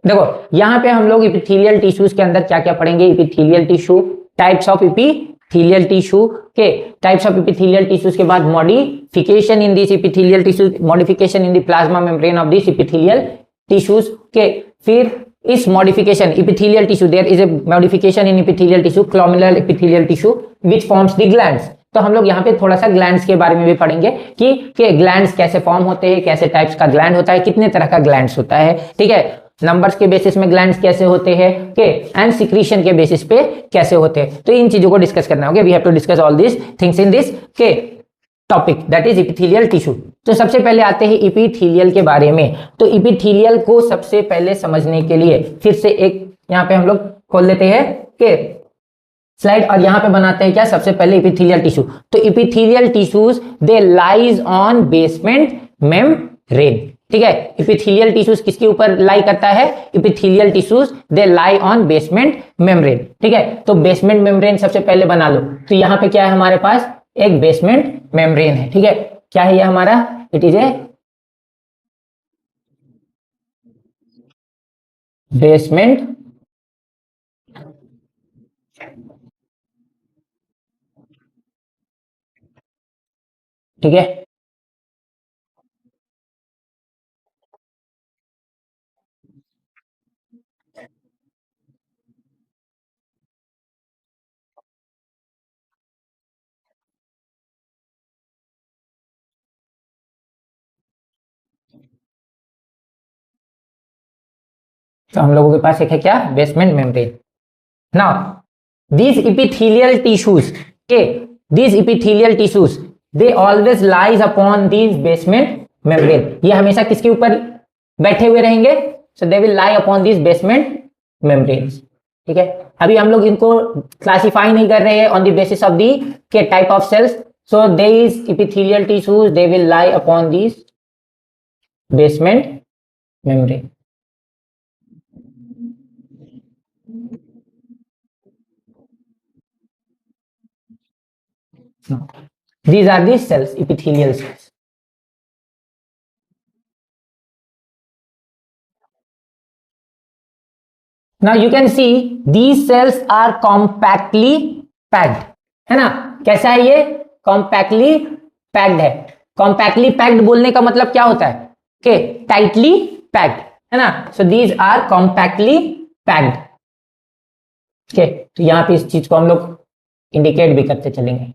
देखो यहां पे हम लोग epithelial tissues के अंदर क्या क्या पढ़ेंगे? epithelial tissue, types of epithelial tissue के types of epithelial tissues के बाद modification in this epithelial tissue, modification in the plasma membrane of this epithelial tissues के फिर इस modification epithelial tissue, there is a modification in epithelial tissue, glandular epithelial tissue which forms the glands. तो हम लोग यहाँ पे थोड़ा सा ग्लैंड्स के बारे में भी पढ़ेंगे कि ग्लैंड्स कैसे फॉर्म होते हैं, कैसे टाइप्स का ग्लैंड होता है, कितने तरह का ग्लैंड्स होता है, ठीक है। नंबर्स के बेसिस में ग्लैंड्स कैसे होते हैं के एंड सिक्रीशन के बेसिस पे कैसे होते हैं। तो इन चीजों को डिस्कस करना होगा। We have to discuss all this things in this के topic, that is epithelial tissue. तो सबसे पहले आते हैं इपिथेलियल के बारे में। तो इपिथेलियल को सबसे पहले समझने के लिए फिर से एक यहाँ पे हम लोग खोल लेते हैं के स्लाइड और यहाँ पे बनाते हैं क्या? सबसे पहले इपिथेलियल टिश्यू। तो epithelial tissues they lies on basement membrane, ठीक है। इपिथेलियल टिश्यूज किसके ऊपर लाई करता है? Epithelial tissues they lie on basement membrane, ठीक है। तो बेसमेंट मेम्ब्रेन सबसे पहले बना लो। तो यहाँ पे क्या है हमारे पास? एक बेसमेंट मेम्ब्रेन है, ठीक है। क्या है ये हमारा? इट इज ए बेसमेंट ठीक है। तो हम लोगों के पास एक है क्या? Basement membrane. Now these epithelial tissues, okay, these epithelial tissues they always lies upon these basement membrane। ये हमेशा किसके ऊपर बैठे हुए रहेंगे? so they will lie upon these basement membranes, ठीक है। अभी हम लोग इनको क्लासिफाई नहीं कर रहे हैं on the basis of the के type of cells. so these epithelial tissues they will lie upon these basement membrane। No. These are the cells, epithelial cells. Now you can see these cells are compactly packed, है ना। कैसा है ये? compactly packed है। compactly packed बोलने का मतलब क्या होता है? के tightly packed, है ना। so these are compactly packed, okay। तो यहां पे इस चीज को हम लोग इंडिकेट भी करते चलेंगे।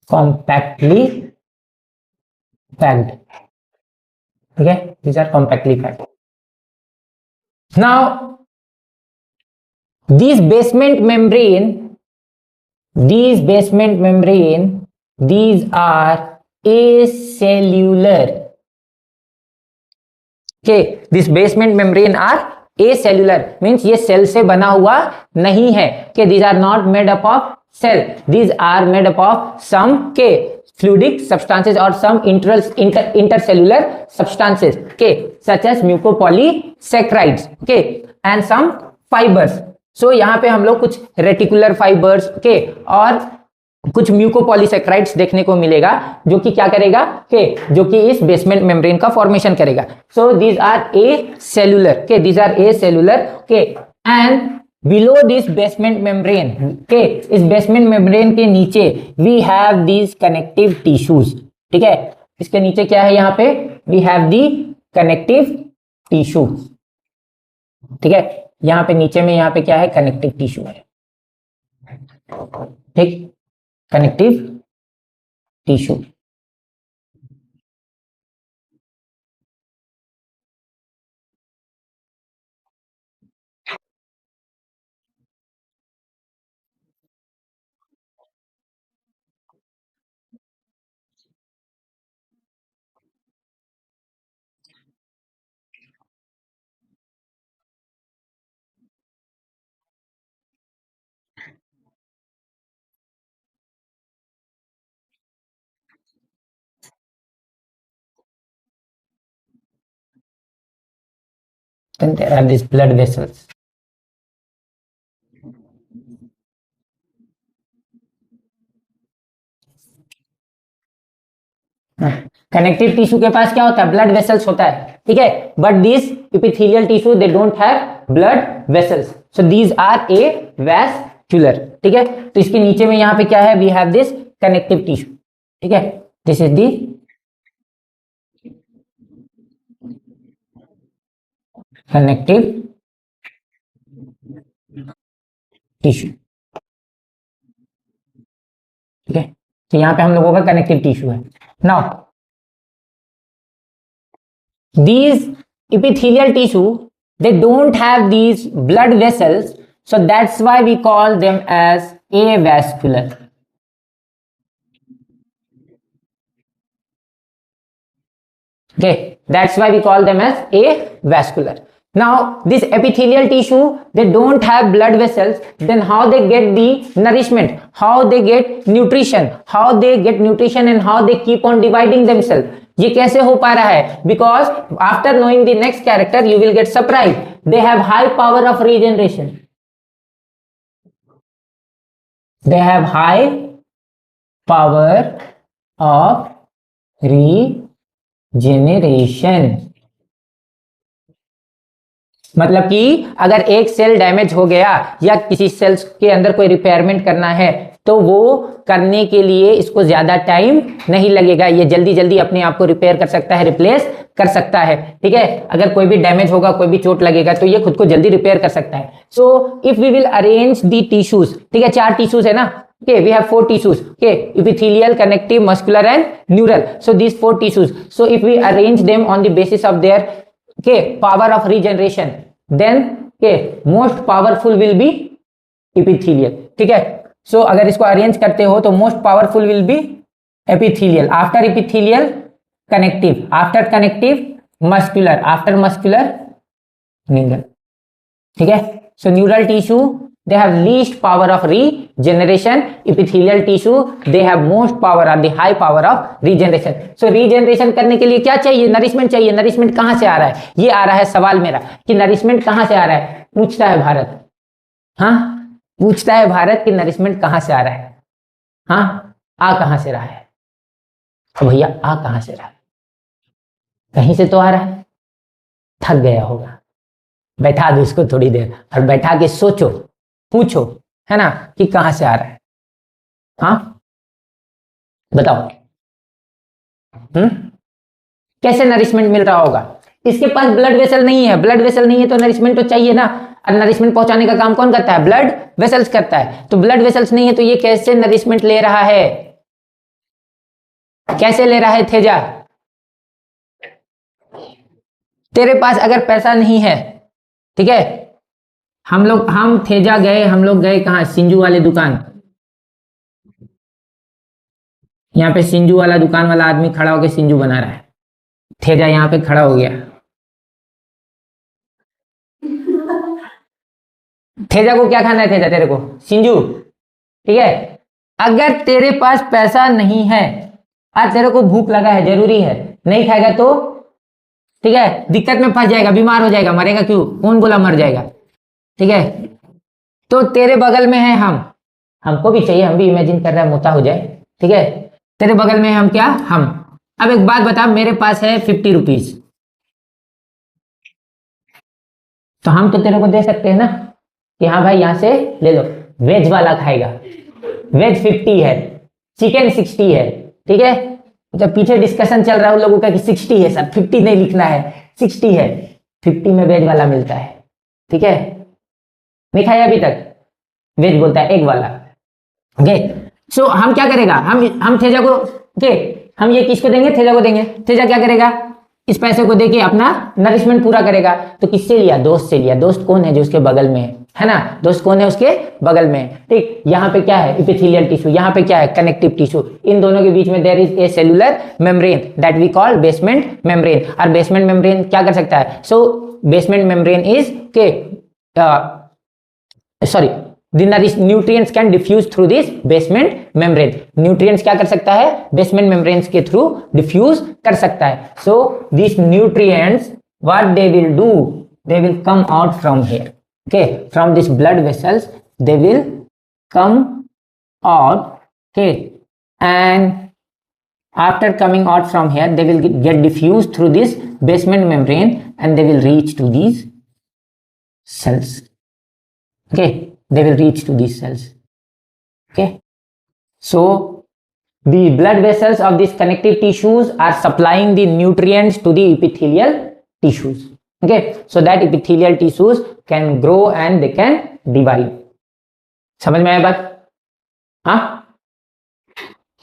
compactly packed, ठीक है। these are compactly packed। now these basement membrane these are acellular, okay। this basement membrane are acellular means ये सेल से बना हुआ नहीं है, okay। these are not made up of cell. These are made up of some fluidic substances or some intercellular substances, such as mucopolysaccharides, and some fibers. So यहाँ पे हम लोग कुछ रेटिकुलर फाइबर्स और कुछ म्यूकोपॉलीसैकेराइड्स देखने को मिलेगा, जो कि क्या करेगा जो कि इस बेसमेंट मेम्ब्रेन का फॉर्मेशन करेगा. So these are acellular, these are acellular, and below this basement membrane, इस बेसमेंट मेम्ब्रेन के नीचे we have these connective tissues. ठीक है, इसके नीचे क्या है, यहाँ पे we have the connective tissue. ठीक है, यहाँ पे नीचे में यहाँ पे क्या है, कनेक्टिव टिश्यू है. ठीक, connective tissue. Then there are these blood vessels. Connective tissue के पास क्या होता है, ब्लड वेसल्स होता है. ठीक है, but this epithelial tissue they don't have blood vessels, so these are avascular. ठीक है, तो इसके नीचे में यहाँ पे क्या है, we have this connective tissue. ठीक है, this is the connective tissue. ठीक है, तो यहां पे हम लोगों का कनेक्टिव टिश्यू है. Now these epithelial tissue, they don't have these blood vessels, so that's why we call them as avascular. Okay, that's why we call them as avascular. Now this epithelial tissue, they don't have blood vessels, then how they get the nourishment, how they get nutrition, and how they keep on dividing themselves. ये कैसे हो पा रहा है, because after knowing the next character you will get surprised. They have high power of regeneration. They have high power of regeneration. मतलब कि अगर एक सेल डैमेज हो गया या किसी सेल्स के अंदर कोई रिपेयरमेंट करना है, तो वो करने के लिए इसको ज्यादा टाइम नहीं लगेगा. ये जल्दी जल्दी अपने आप को रिपेयर कर सकता है, रिप्लेस कर सकता है. ठीक है, अगर कोई भी डैमेज होगा, कोई भी चोट लगेगा, तो ये खुद को जल्दी रिपेयर कर सकता है. So if we will arrange the tissues, ठीक है, 4 टिश्यूज है ना, okay, we have 4 tissues, okay, epithelial, connective, muscular and neural. So these 4 tissues, so if we arrange them on the basis of their power of regeneration, then most powerful will be epithelial. ठीक है, so अगर इसको arrange करते हो तो most powerful will be epithelial, after epithelial connective, after connective muscular, after muscular neural. ठीक है, so neural tissue they have least power of regeneration, epithelial tissue they have most power or the high power of regeneration. So regeneration करने के लिए क्या चाहिए, nourishment चाहिए. Nourishment कहां से आ रहा है, ये आ रहा है सवाल मेरा कि नरिशमेंट कहां से आ रहा है, पूछता है भारत. हाँ, पूछता है भारत कि नरिशमेंट कहां से आ रहा है. हाँ, आ कहां से रहा है, तो भैया आ कहां से रहा है, कहीं से तो आ रहा है. थक गया होगा, बैठा दो इसको थोड़ी देर और बैठा के सोचो, पूछो, है ना, कि कहां से आ रहा है. हाँ बताओ, कैसे नरिशमेंट मिल रहा होगा. इसके पास ब्लड वेसल नहीं है, ब्लड वेसल नहीं है तो नरिशमेंट तो चाहिए ना. और नरिशमेंट पहुंचाने का काम कौन करता है, ब्लड वेसल्स करता है. तो ब्लड वेसल्स नहीं है तो ये कैसे नरिशमेंट ले रहा है, कैसे ले रहा है थेजा. तेरे पास अगर पैसा नहीं है, ठीक है, हम थेजा गए, हम लोग गए कहां, सिंजू वाले दुकान. यहाँ पे सिंजू वाला दुकान वाला आदमी खड़ा होकर सिंजू बना रहा है. थेजा यहाँ पे खड़ा हो गया. थेजा को क्या खाना है, थेजा तेरे को सिंजू, ठीक है। अगर तेरे पास पैसा नहीं है और तेरे को भूख लगा है, जरूरी है, नहीं खाएगा तो ठीक है दिक्कत में फंस जाएगा, बीमार हो जाएगा, मरेगा क्यों, कौन बोला मर जाएगा, ठीक है। तो तेरे बगल में है हम, हमको भी चाहिए, हम भी इमेजिन कर रहे हैं मोटा हो जाए, ठीक है। तेरे बगल में हम क्या, हम। अब एक बात बता, मेरे पास है 50 रुपीज, तो हम तो तेरे को दे सकते हैं ना कि हाँ भाई यहां से ले लो, वेज वाला खाएगा, वेज 50 है, चिकन 60 है, ठीक है। तो पीछे डिस्कशन चल रहा है उन लोगों का कि 60 है सर, 50 नहीं लिखना है, 60 है, 50 में वेज वाला मिलता है, ठीक है। नहीं खाया अभी तक, वेज बोलता है एग वाला, ओके। सो हम क्या करेगा, हम तेजा को, ओके, हम ये किसको देंगे, तेजा को देंगे। तेजा क्या करेगा, इस पैसे को देके अपना नरिशमेंट पूरा करेगा। तो किससे लिया, दोस्त से लिया। दोस्त कौन है, जो उसके बगल में है ना, दोस्त कौन है, उसके बगल में, ठीक। यहाँ पे क्या है, इपिथेलियल टिश्यू, यहाँ पे क्या है, कनेक्टिव टिश्यू। इन दोनों के बीच में there is acellular membrane that we call basement membrane. और बेसमेंट मेम्ब्रेन क्या कर सकता है, सो बेसमेंट मेम्ब्रेन इज के sorry the nutrients can diffuse through this basement membrane. nutrients क्या कर सकता है, basement membranes के through diffuse कर सकता है। so these nutrients what they will do, they will come out from here, okay, from this blood vessels they will come out, okay, and after coming out from here they will get diffused through this basement membrane and they will reach to these cells, okay, they will reach to these cells, okay. So the blood vessels of these connective tissues are supplying the nutrients to the epithelial tissues, okay, so that epithelial tissues can grow and they can divide. समझ में आया बात, हाँ।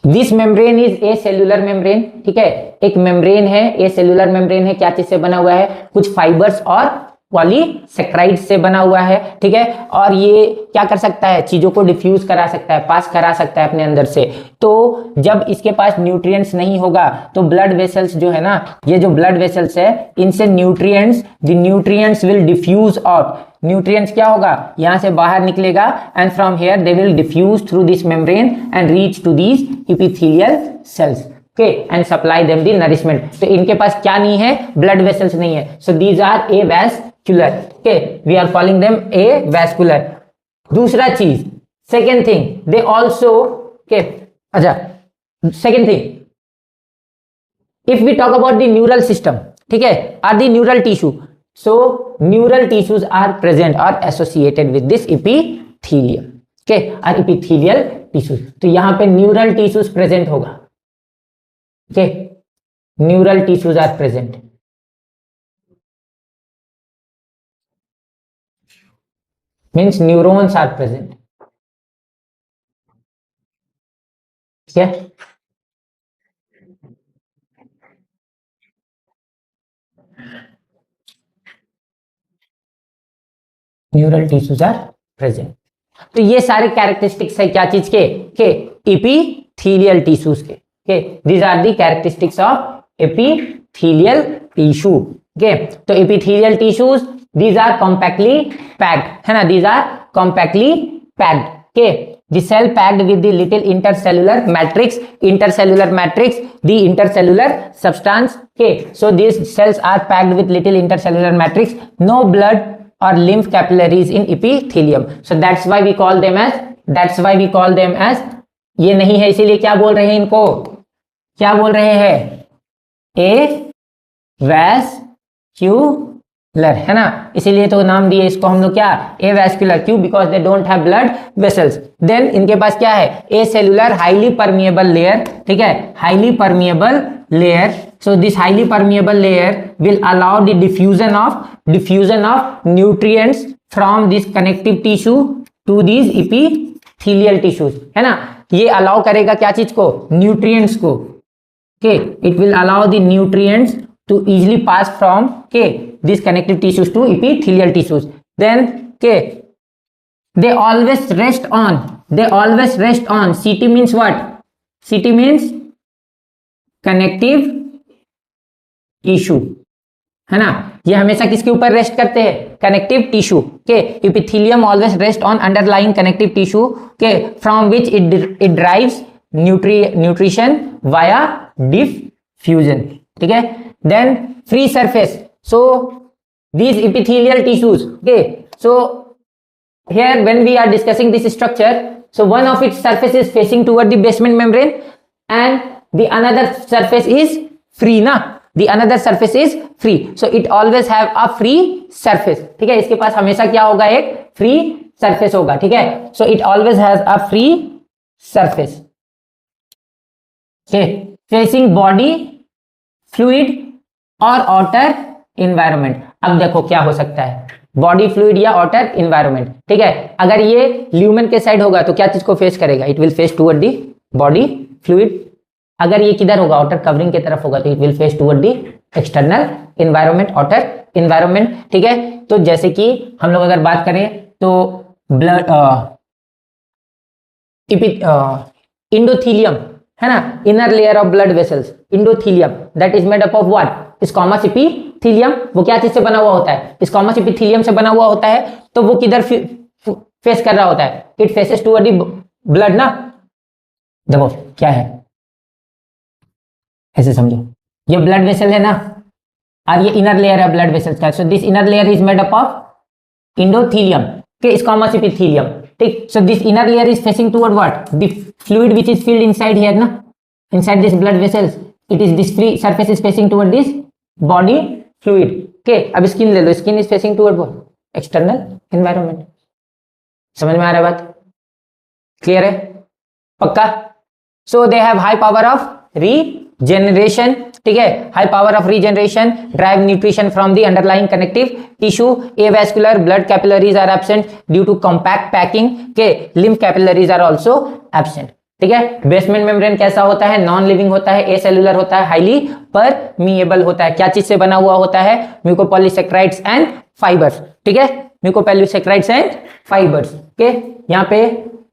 This membrane is acellular membrane, ठीक है, एक membrane है, acellular membrane है, क्या चीज से बना हुआ है, कुछ फाइबर्स और पॉलीसेक्राइड से बना हुआ है, ठीक है। और ये क्या कर सकता है, चीजों को डिफ्यूज करा सकता है, पास करा सकता है अपने अंदर से। तो जब इसके पास न्यूट्रिएंट्स नहीं होगा तो ब्लड वेसल्स जो है ना, ये जो ब्लड वेसल्स है, इनसे nutrients will diffuse out. Nutrients क्या होगा, यहां से बाहर निकलेगा and from here they will diffuse through this membrane and reach to this epithelial cells, okay, and supply them the nourishment. तो इनके पास क्या नहीं है, ब्लड वेसल्स नहीं है, so these are avascular, okay, we are calling them avascular. दूसरा चीज, second thing, they also, okay, अच्छा, second thing, if we talk about the neural system, ठीक है, are the neural tissue, so neural tissues are present or associated with this epithelium, okay, और epithelial tissues, तो यहां पे neural tissues present होगा, okay, neural tissues are present, means neurons are present, ठीक है। Neural tissues are present. तो ये सारे कैरेक्टरिस्टिक्स है क्या चीज के एपिथेलियल टिश्यूज के, these are the characteristics of epithelial tissue, okay. तो epithelial tissues these are compactly packed, है ना, these are compactly packed, okay. The cell packed with the little intercellular matrix, the intercellular substance, okay. So these cells are packed with little intercellular matrix, no blood or lymph capillaries in epithelium, so that's why we call them as ये नहीं है, इसीलिए क्या बोल रहे हैं इनको, क्या बोल रहे हैं, एवास्क्यूलर, है ना, इसीलिए तो नाम दिए इसको हम लोग क्या, एवास्क्यूलर, क्यों, because they don't have blood vessels. Then इनके पास क्या है, acellular highly permeable layer, ठीक है, highly permeable layer. So this highly permeable layer will allow the diffusion of nutrients from this connective tissue to this epithelial tissues, है ना। ये allow करेगा क्या चीज को, न्यूट्रिएंट्स को, okay, it will allow the nutrients to easily pass from, okay, these connective tissues to epithelial tissues. Then, okay, they always rest on CT means what, CT means connective tissue, है ना, ये हमेशा किसके ऊपर rest करते हैं, connective tissue के। Epithelium always rest on underlying connective tissue के, from which it drives nutrition via diffusion, ठीक है। Then free surface, so these epithelial tissues, okay, so here when we are discussing this structure, so one of its surface is facing toward the basement membrane and the another surface is free na, the another surface is free, so it always have a free surface, ठीक है। इसके पास हमेशा क्या होगा, एक free surface होगा, ठीक है। so it always has a free surface, okay, facing body, fluid और outer environment। अब देखो क्या हो सकता है, बॉडी फ्लूइड या आउटर इन्वायरमेंट, ठीक है। अगर ये ल्यूमेन के साइड होगा तो क्या चीज को फेस करेगा, it will face toward the body fluid. अगर ये किधर होगा, आउटर कवरिंग की तरफ होगा, तो it will face toward the external environment, outer environment, ठीक है। तो जैसे कि हम लोग अगर बात करें तो ब्लड इंडोथीलियम है ना, inner layer of blood vessels, endothelium that is made up of what, squamous epithelium. वो क्या चीज से बना हुआ होता है, स्क्वामस एपिथेलियम से बना हुआ होता है। तो वो किधर फेस कर रहा होता है, it faces toward the blood ना। देखो क्या है, ऐसे समझो, ये ब्लड वेसल है ना, और ये इनर लेयर है ब्लड वेसल्स का। So this inner layer is made up of endothelium के स्क्वामस एपिथेलियम, ठीक। So this inner layer is facing toward what, the fluid which is filled inside here ना, inside this blood vessels, it is this free surface is facing toward this body fluid के। अब skin ले लो, skin is facing toward external environment. समझ में आ रहा है बात, क्लियर है, पक्का। So they have high power of regeneration, ठीक है, high power of regeneration, drive nutrition from the underlying connective tissue, avascular blood capillaries are absent due to compact packing के, lymph capillaries are also absent, ठीक है। Basement membrane कैसा होता है, non living होता है, ए सेलुलर होता है, हाईली परमिएबल होता है। क्या चीज से बना हुआ होता है, म्यूकोपॉलीसेक्राइड्स एंड फाइबर्स, ठीक है, म्यूकोपॉलीसेक्राइड्स एंड फाइबर्स के। यहाँ पे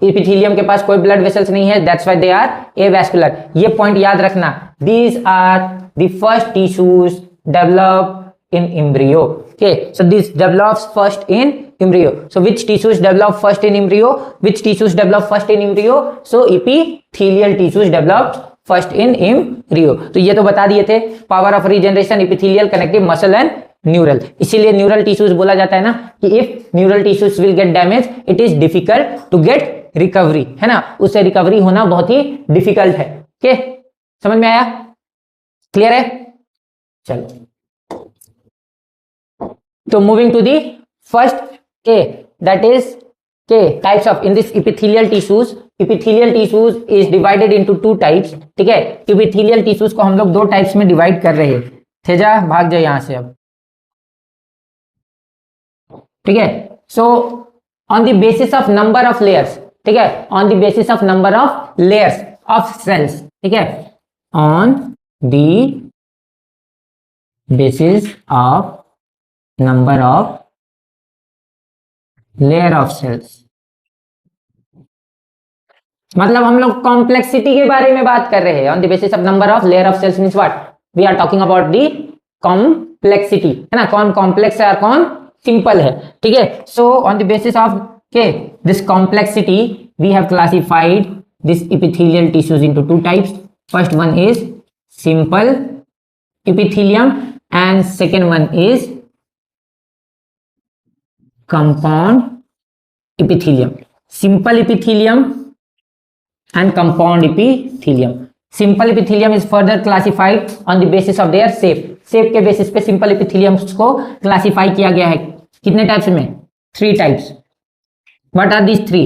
एपिथेलियम के पास कोई ब्लड वेसल्स नहीं है, that's why they are avascular. ये पॉइंट याद रखना, these are the first tissues develop in embryo, okay, so this develops first in embryo. So which tissues develop first in embryo, which tissues develop first in embryo, so epithelial tissues develop first in embryo. तो ये तो बता दिए थे, power of regeneration, epithelial, connective, muscle and neural. इसीलिए neural tissues बोला जाता है ना कि if neural tissues will get damage it is difficult to get recovery, है ना, उससे रिकवरी होना बहुत ही डिफिकल्ट है, ओके, समझ में आया, क्लियर है। चलो तो मूविंग टू दी फर्स्ट के, दैट इज के types of in this epithelial tissues. Epithelial tissues is divided into two types, ठीक है। एपिथेलियल टिश्यूज को हम लोग दो टाइप्स में डिवाइड कर रहे हैं। तेजा भाग जाए यहां से अब, ठीक है। So on the basis of number of layers, ठीक है, on the basis of number of layers of cells, ठीक है, on the basis of number of layer of cells, मतलब हम लोग कॉम्प्लेक्सिटी के बारे में बात कर रहे हैं। On the basis of number of layer of cells means what, we are talking about the complexity, है ना, कौन कॉम्प्लेक्स है और कौन सिंपल है, ठीक है। So on the basis of के this complexity we have classified this epithelial tissues into two types. First one is simple epithelium and second one is compound epithelium, simple epithelium and compound epithelium. Simple epithelium is further classified on the basis of their shape. Shape के basis पे simple epithelium को classify किया गया है कितने types में, 3 types. What are these 3?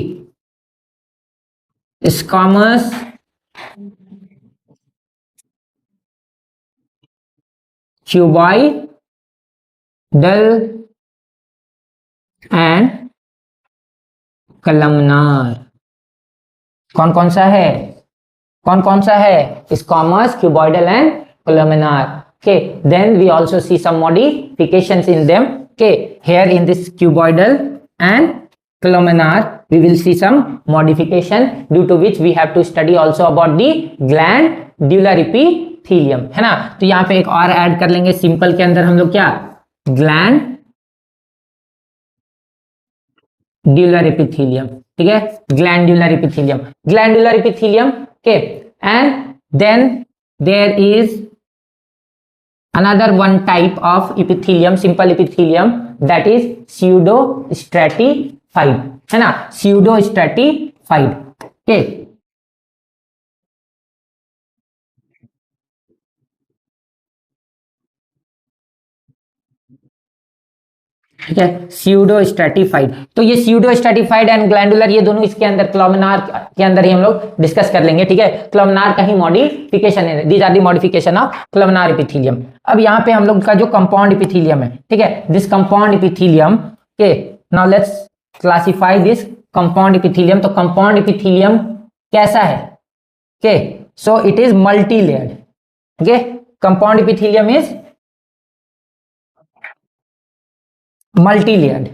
Squamous, cuboidal and columnar. कौन कौन सा है, कौन कौन सा है, squamous, cuboidal and columnar, okay. Then we also see some modifications in them, okay. Here in this cuboidal and columnar we will see some modification due to which we have to study also about the glandular epithelium. Epithelium, है ना। तो यहाँ पे एक और add कर लेंगे simple के अंदर हम लोग, क्या, ग्लैंडुलर एपिथेलियम, ठीक है, ग्लैंडुलर एपिथेलियम, ग्लैंडुलर एपिथेलियम के। And then there is another one type of epithelium, simple epithelium, that is pseudo stratified, है ना, pseudo stratified, okay। ठीक है, स्यूडो स्ट्रेटिफाइड। तो ये स्यूडो स्ट्रेटिफाइड एंड ग्लैंडुलर, ये दोनों इसके अंदर कोलमनार के अंदर ही हम लोग डिस्कस कर लेंगे, ठीक है। कोलमनार का ही मॉडिफिकेशन है, these are the modification of columnar epithelium. अब यहाँ पे हम लोग का जो कंपाउंड एपिथेलियम है, ठीक है, दिस कंपाउंड एपिथेलियम के, now let's classify this compound epithelium. तो कंपाउंड एपिथेलियम कैसा है, के, सो it is multi layered, okay. Compound epithelium is multi-layered,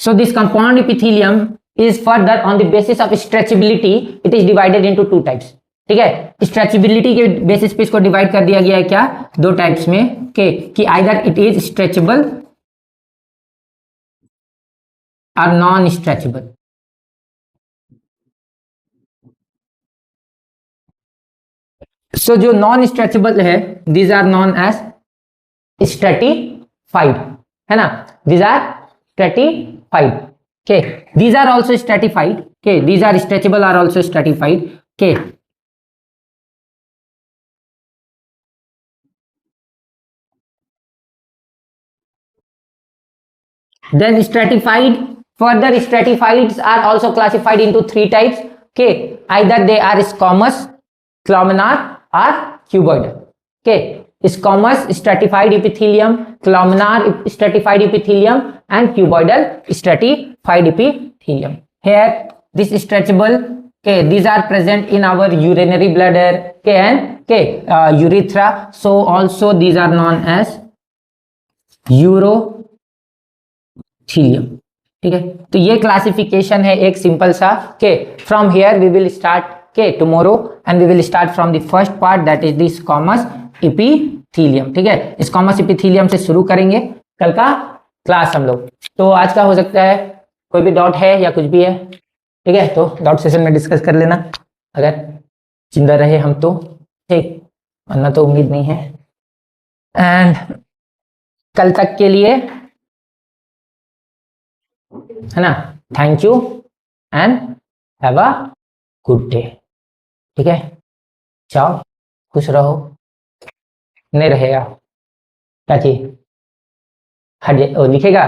so this compound epithelium is further on the basis of stretchability, it is divided into two types, ठीक है। Stretchability के basis पे इसको divide कर दिया गया है, क्या, दो टाइप्स में, के, कि आइदर इट इज स्ट्रेचेबल और नॉन स्ट्रेचेबल। सो जो नॉन स्ट्रेचेबल है, these are known as stratified, है ना, दीज आर स्ट्रेटिफाइड, के। दीज आर ऑल्सो स्ट्रेटिफाइड, के, these are stretchable are also stratified, के। Then stratified, further stratifieds are also classified into three types, okay, either they are squamous, columnar or cuboidal, okay, squamous stratified epithelium, columnar stratified epithelium and cuboidal stratified epithelium. Here this stretchable, okay, these are present in our urinary bladder, okay, and okay, urethra, so also these are known as यूरोथीलियम, ठीक है। तो ये classification है एक simple सा, के। From here we will start, के, tomorrow, and we will start from the first part, that is the squamous epithelium, ठीक है। स्क्वामस एपिथेलियम से शुरू करेंगे कल का क्लास हम लोग। तो आज का हो सकता है कोई भी डाउट है या कुछ भी है, ठीक है, तो डाउट सेशन में डिस्कस कर लेना, अगर जिंदा रहे हम तो, ठीक, वरना तो उम्मीद नहीं है। एंड कल तक के लिए, है ना, thank you and have a good day, ठीक है। जाओ, खुश रहो, नहीं रहेगा क्या चाहिए, हट लिखेगा।